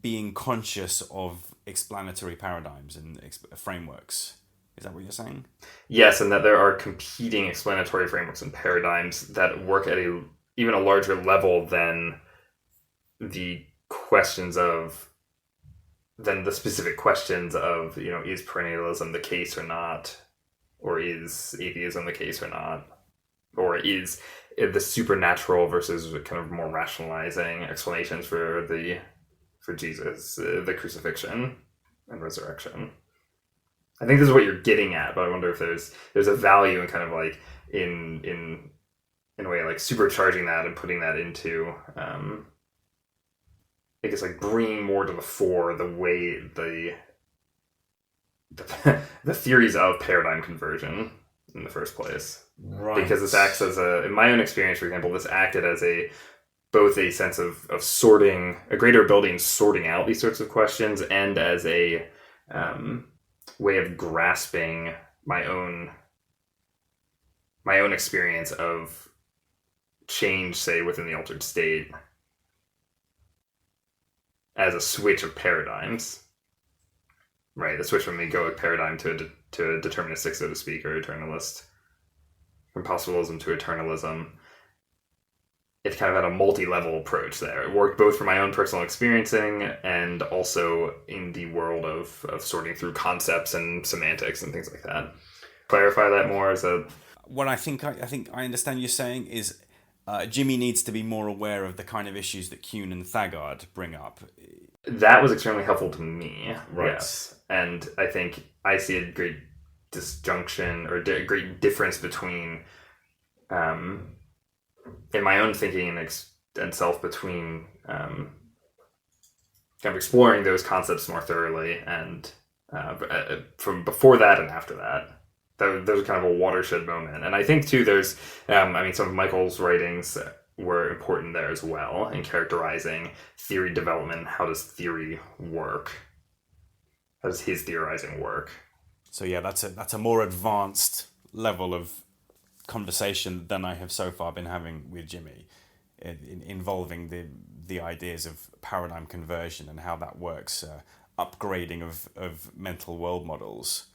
being conscious of explanatory paradigms and frameworks. Is that what you're saying? Yes, and that there are competing explanatory frameworks and paradigms that work at even a larger level than the specific questions of, is perennialism the case or not, or is atheism the case or not, or is the supernatural versus kind of more rationalizing explanations for Jesus, the crucifixion and resurrection. I think this is what you're getting at, but I wonder if there's a value in kind of like in a way, like supercharging that and putting that into, I guess, like bringing more to the fore the way the theories of paradigm conversion in the first place. Right. Because this acts as in my own experience, for example, this acted as both a sense of sorting, a greater ability in sorting out these sorts of questions, and as a way of grasping my own experience of change, say, within the altered state, as a switch of paradigms, right? The switch from an egoic paradigm to a deterministic, so to speak, or eternalist, from possibilism to eternalism. It kind of had a multi-level approach there. It worked both for my own personal experiencing and also in the world of sorting through concepts and semantics and things like that. Clarify that more as a... What I think I understand you're saying is Jimmy needs to be more aware of the kind of issues that Kuhn and Thagard bring up. That was extremely helpful to me. Right. Yes. And I think I see a great disjunction or a great difference between... in my own thinking and self between kind of exploring those concepts more thoroughly, and from before that and after that. That was kind of a watershed moment. And I think, too, there's, some of Michael's writings were important there as well in characterizing theory development. How does theory work? How does his theorizing work? So yeah, that's a more advanced level of conversation than I have so far been having with Jimmy, involving the ideas of paradigm conversion and how that works, upgrading of mental world models,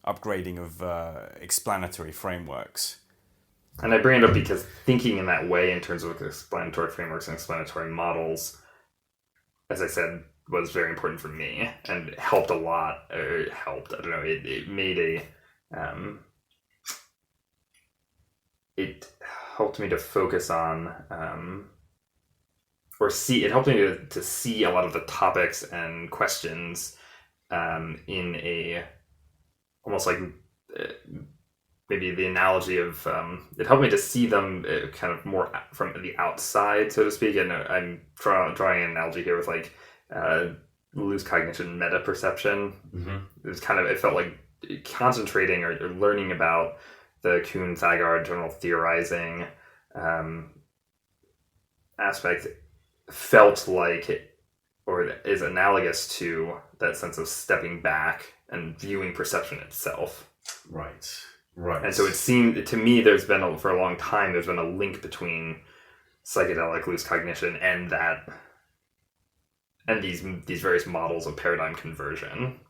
upgrading of explanatory frameworks. And I bring it up because thinking in that way in terms of explanatory frameworks and explanatory models, as I said, was very important for me and helped a lot. Or helped, I don't know, it made it helped me to focus on it helped me to see a lot of the topics and questions in a almost like maybe the analogy of it helped me to see them kind of more from the outside, so to speak. And I'm drawing an analogy here with like loose cognition, meta perception. Mm-hmm. It felt like concentrating or learning about the Kuhn-Thagard general theorizing aspect felt like or is analogous to that sense of stepping back and viewing perception itself. Right. And so it seemed to me for a long time there's been a link between psychedelic loose cognition and these various models of paradigm conversion.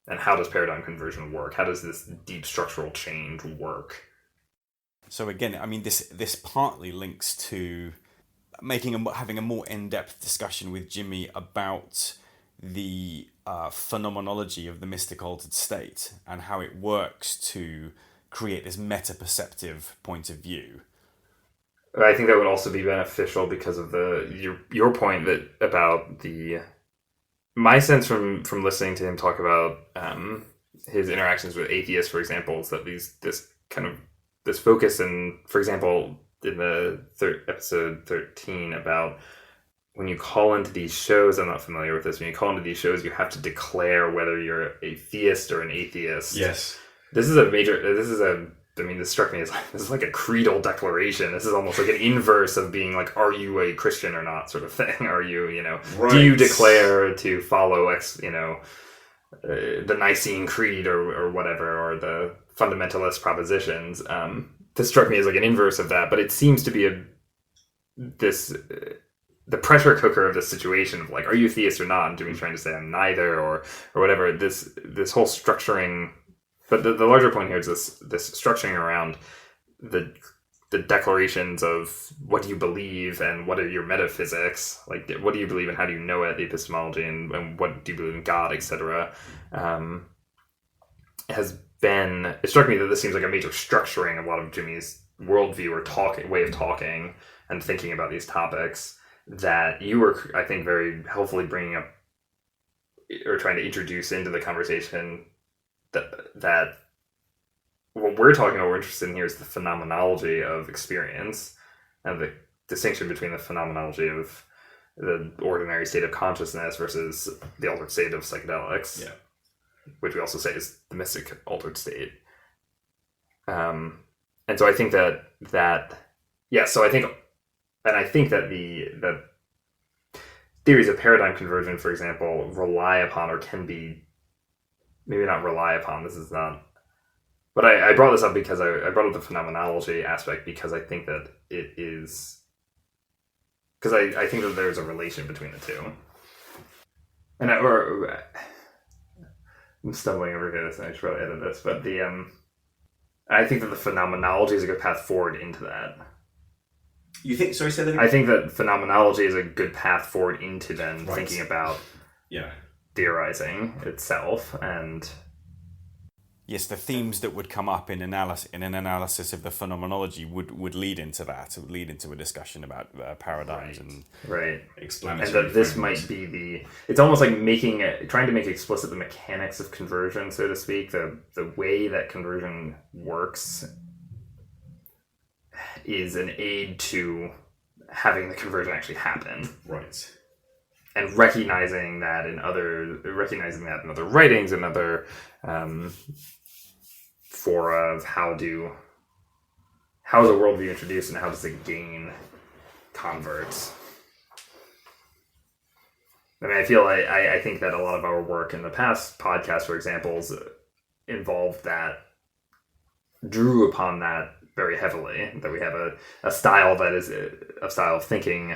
And how does paradigm conversion work? How does this deep structural change work? So again, I mean, this partly links to having a more in-depth discussion with Jimmy about the phenomenology of the mystic altered state and how it works to create this meta-perceptive point of view. I think that would also be beneficial because of your point about my sense from listening to him talk about his interactions with atheists, for example, is that this focus, and for example, in the episode 13 about when you call into these shows, I'm not familiar with this, when you call into these shows, you have to declare whether you're a theist or an atheist. Yes. This struck me as this is like a creedal declaration. This is almost like an inverse of being like, are you a Christian or not, sort of thing. Are you, right. Do you declare to follow, the Nicene Creed or whatever, or the fundamentalist propositions? This struck me as like an inverse of that, but it seems to be the pressure cooker of the situation of like, are you a theist or not? And Jimmy's trying to say I'm neither, or whatever. This whole structuring. But the larger point here is this structuring around the declarations of what do you believe and what are your metaphysics, like what do you believe and how do you know it, the epistemology, and what do you believe in God, etc. It struck me that this seems like a major structuring of a lot of Jimmy's worldview or way of talking and thinking about these topics that you were, I think, very helpfully bringing up or trying to introduce into the conversation. That what we're interested in here is the phenomenology of experience and the distinction between the phenomenology of the ordinary state of consciousness versus the altered state of psychedelics, which we also say is the mystic altered state. And so I think that the theories of paradigm conversion, for example, rely upon or can be. Maybe not rely upon, this is not... But I brought this up because I brought up the phenomenology aspect because I think that it is... Because I think that there's a relation between the two. And I'm stumbling over this and I should probably edit this, but I think that the phenomenology is a good path forward into that. You think... Sorry, say that again? I think that phenomenology is a good path forward into then thinking about... theorizing itself. And yes, the themes that would come up in an analysis of the phenomenology would lead into that. It would lead into a discussion about paradigms and explanatory. And that this might be it's almost like trying to make explicit the mechanics of conversion, so to speak, the way that conversion works is an aid to having the conversion actually happen. Right. and recognizing that in other writings and other fora of how is a worldview introduced and how does it gain converts. I mean, I feel like I think that a lot of our work in the past podcasts, for examples, involved that, drew upon that very heavily, that we have a style that is a style of thinking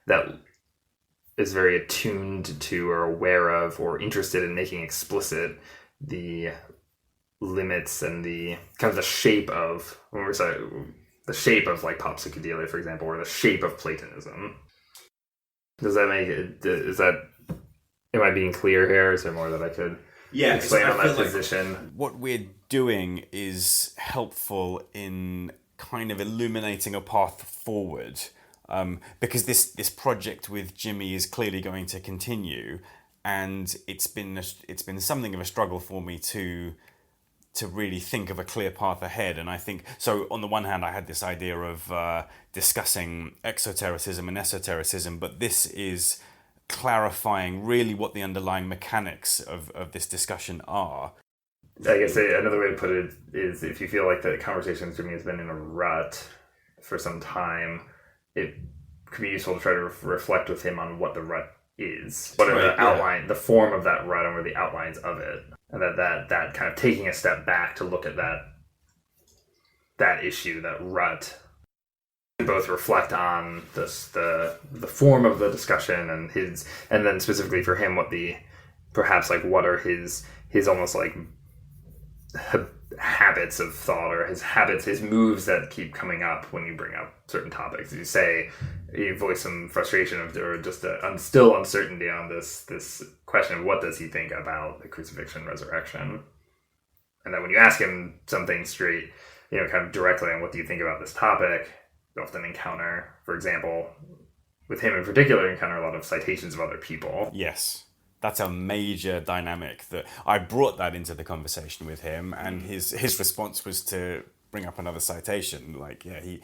that is very attuned to or aware of or interested in making explicit the limits and the kind of the shape of, when we're saying the shape of like pop psychedelia, for example, or the shape of Platonism. Does that make it, am I being clear here? Is there more that I could explain on that position? Like what we're doing is helpful in kind of illuminating a path forward, because this project with Jimmy is clearly going to continue, and it's been something of a struggle for me to really think of a clear path ahead. And I think, so on the one hand, I had this idea of discussing exotericism and esotericism, but this is clarifying really what the underlying mechanics of this discussion are. I guess another way to put it is, if you feel like the conversation with Jimmy has been in a rut for some time, it could be useful to try to reflect with him on what the rut is. What are the form of that rut, and what are the outlines of it? And that kind of taking a step back to look at that issue, that rut, both reflect on the form of the discussion and then specifically for him, what are his almost like habits of thought, or his moves that keep coming up when you bring up certain topics. You voice some frustration or just still uncertainty on this question of what does he think about the crucifixion, resurrection, and then when you ask him something straight, kind of directly on what do you think about this topic, you often encounter, for example, with him in particular, a lot of citations of other people. Yes. That's a major dynamic that I brought that into the conversation with him, and his response was to bring up another citation. Like, yeah, the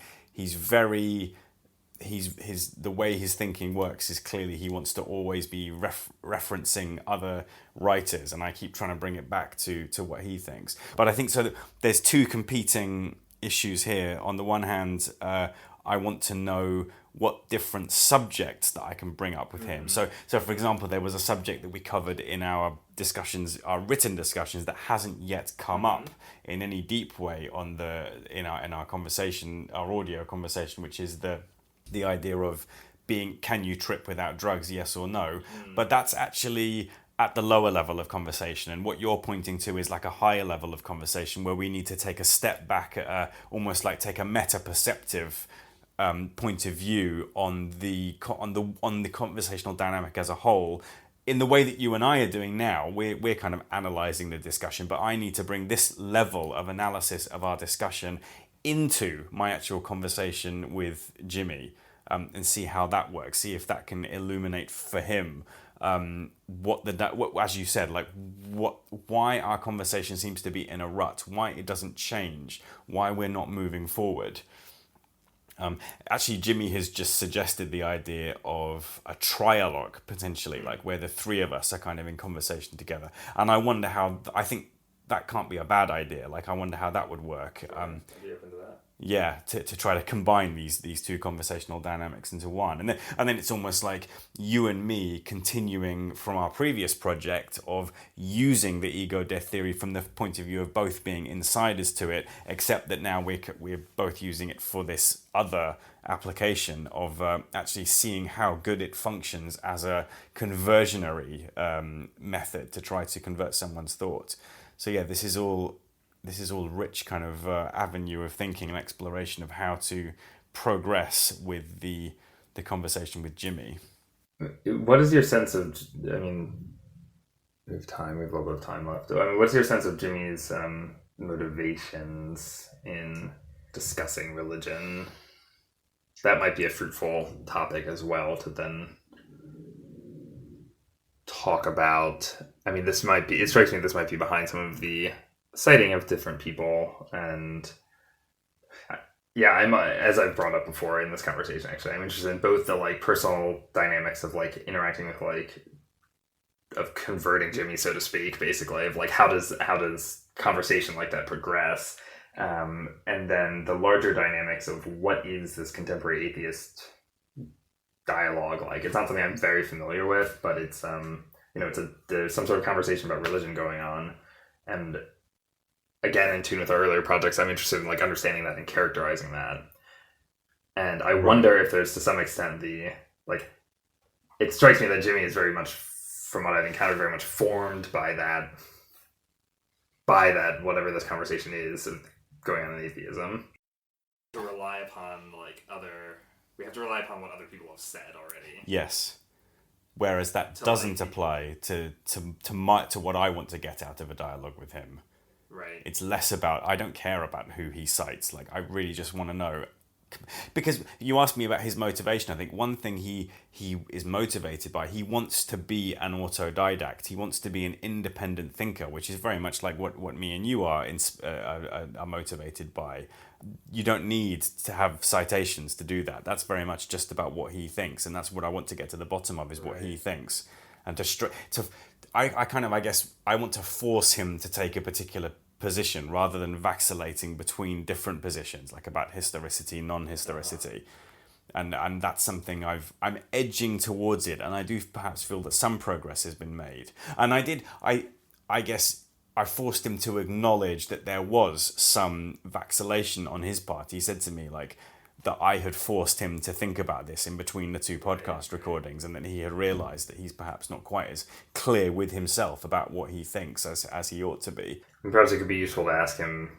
way his thinking works is clearly he wants to always be referencing other writers, and I keep trying to bring it back to what he thinks. But I think so that there's two competing issues here. On the one hand, I want to know what different subjects that I can bring up with him. So for example, there was a subject that we covered in our discussions, our written discussions, that hasn't yet come up in any deep way in our conversation, our audio conversation, which is the idea of can you trip without drugs, yes or no? But that's actually at the lower level of conversation, and what you're pointing to is like a higher level of conversation where we need to take a step back, almost like take a meta-perceptive point of view on the conversational dynamic as a whole. In the way that you and I are doing now, we're kind of analysing the discussion, but I need to bring this level of analysis of our discussion into my actual conversation with Jimmy, and see how that works, see if that can illuminate for him what as you said, like why our conversation seems to be in a rut, why it doesn't change, why we're not moving forward. Actually, Jimmy has just suggested the idea of a trialogue, potentially, like where the three of us are kind of in conversation together. And I wonder I think that can't be a bad idea. Like, I wonder how that would work. I'd be open to that. Yeah, to try to combine these two conversational dynamics into one. And then it's almost like you and me continuing from our previous project of using the ego death theory from the point of view of both being insiders to it, except that now we're both using it for this other application of actually seeing how good it functions as a conversionary method to try to convert someone's thoughts. So yeah, this is all rich kind of avenue of thinking and exploration of how to progress with the conversation with Jimmy. What is your sense of, we have a little bit of time left. What's your sense of Jimmy's motivations in discussing religion? That might be a fruitful topic as well to then talk about. It strikes me this might be behind some of the citing of different people, and Yeah, I'm as I've brought up before in this conversation. Actually, I'm interested in both the like personal dynamics of like interacting with like of converting Jimmy, so to speak, basically of like how does conversation like that progress, and then the larger dynamics of what is this contemporary atheist dialogue like. It's not something I'm very familiar with, but it's there's some sort of conversation about religion going on, and again, in tune with our earlier projects, I'm interested in like understanding that and characterizing that. And I wonder if there's to some extent the like. It strikes me that Jimmy is very much, from what I've encountered, very much formed by that whatever this conversation is of going on in atheism. To rely upon we have to rely upon what other people have said already. Yes. Whereas that doesn't apply to what I want to get out of a dialogue with him. Right. It's less about, I don't care about who he cites. Like, I really just want to know. Because you asked me about his motivation. I think one thing he is motivated by, he wants to be an autodidact. He wants to be an independent thinker, which is very much like what me and you are motivated by. You don't need to have citations to do that. That's very much just about what he thinks, and that's what I want to get to the bottom of, is what he thinks. And I guess I want to force him to take a particular position rather than vacillating between different positions, like about historicity, non-historicity. And that's something I'm edging towards it, and I do perhaps feel that some progress has been made. And I guess I forced him to acknowledge that there was some vacillation on his part. He said to me like that I had forced him to think about this in between the two podcast recordings, and that he had realised that he's perhaps not quite as clear with himself about what he thinks as he ought to be. And perhaps it could be useful to ask him,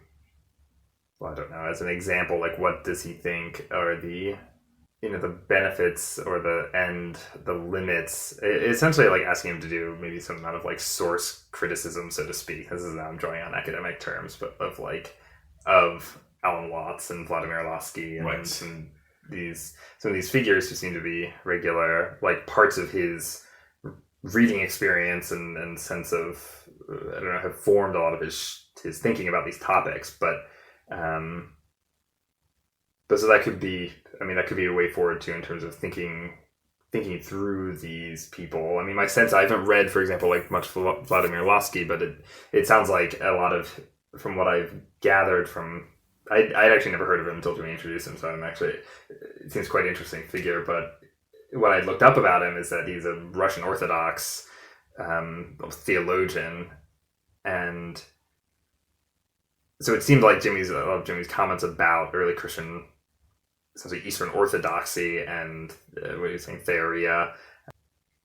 well, I don't know, as an example, like what does he think are the benefits or the limits, essentially like asking him to do maybe some amount of like source criticism, so to speak. This is now I'm drawing on academic terms, but of Alan Watts and Vladimir Lasky and right. some of these figures who seem to be regular, like parts of his reading experience and sense of, I don't know, have formed a lot of his thinking about these topics, but so that could be a way forward too, in terms of thinking through these people. I mean, my sense, I haven't read, for example, like much Vladimir Lasky, but it sounds like a lot of, from what I've gathered from, I'd actually never heard of him until Jimmy introduced him, so it seems quite an interesting figure. But what I looked up about him is that he's a Russian Orthodox theologian, and so it seemed like Jimmy's comments about early Christian, essentially Eastern Orthodoxy and what are you saying, theoria,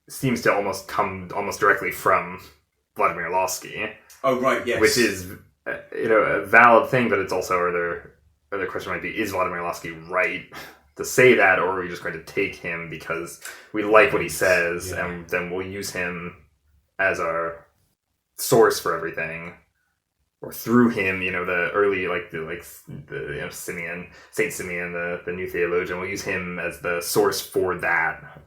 seems to almost come directly from Vladimir Lasky. Oh right, yes. Which is a valid thing, but it's also the question might be, is Vladimir Lasky right to say that, or are we just going to take him because we like what he says, and then we'll use him as our source for everything? Or through him, the early, Simeon, Saint Simeon, the new theologian, we'll use him as the source for that.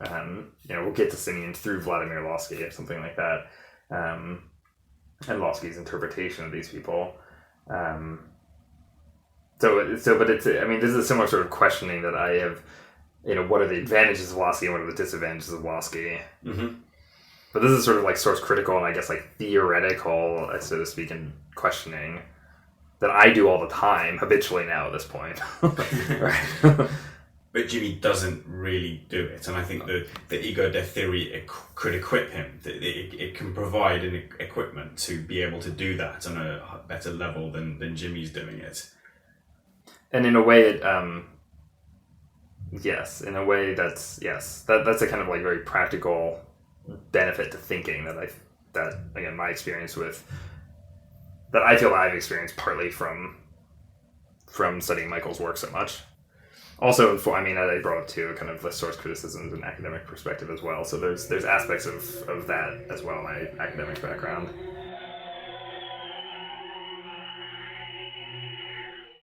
We'll get to Simeon through Vladimir Lasky or something like that, and Lasky's interpretation of these people. But it's, this is a similar sort of questioning that I have. What are the advantages of Lasky and what are the disadvantages of Lasky? Mm-hmm. But this is sort of like source critical and I guess like theoretical, so to speak, in questioning that I do all the time, habitually now at this point. Right. But Jimmy doesn't really do it, and I think the ego death theory could equip him. It can provide an equipment to be able to do that on a better level than Jimmy's doing it. And in a way, that's a kind of like very practical benefit to thinking that again, my experience with that I feel I've experienced partly from studying Michael's work so much. Also, I brought up too kind of the source criticisms and academic perspective as well. So there's aspects of that as well in my academic background.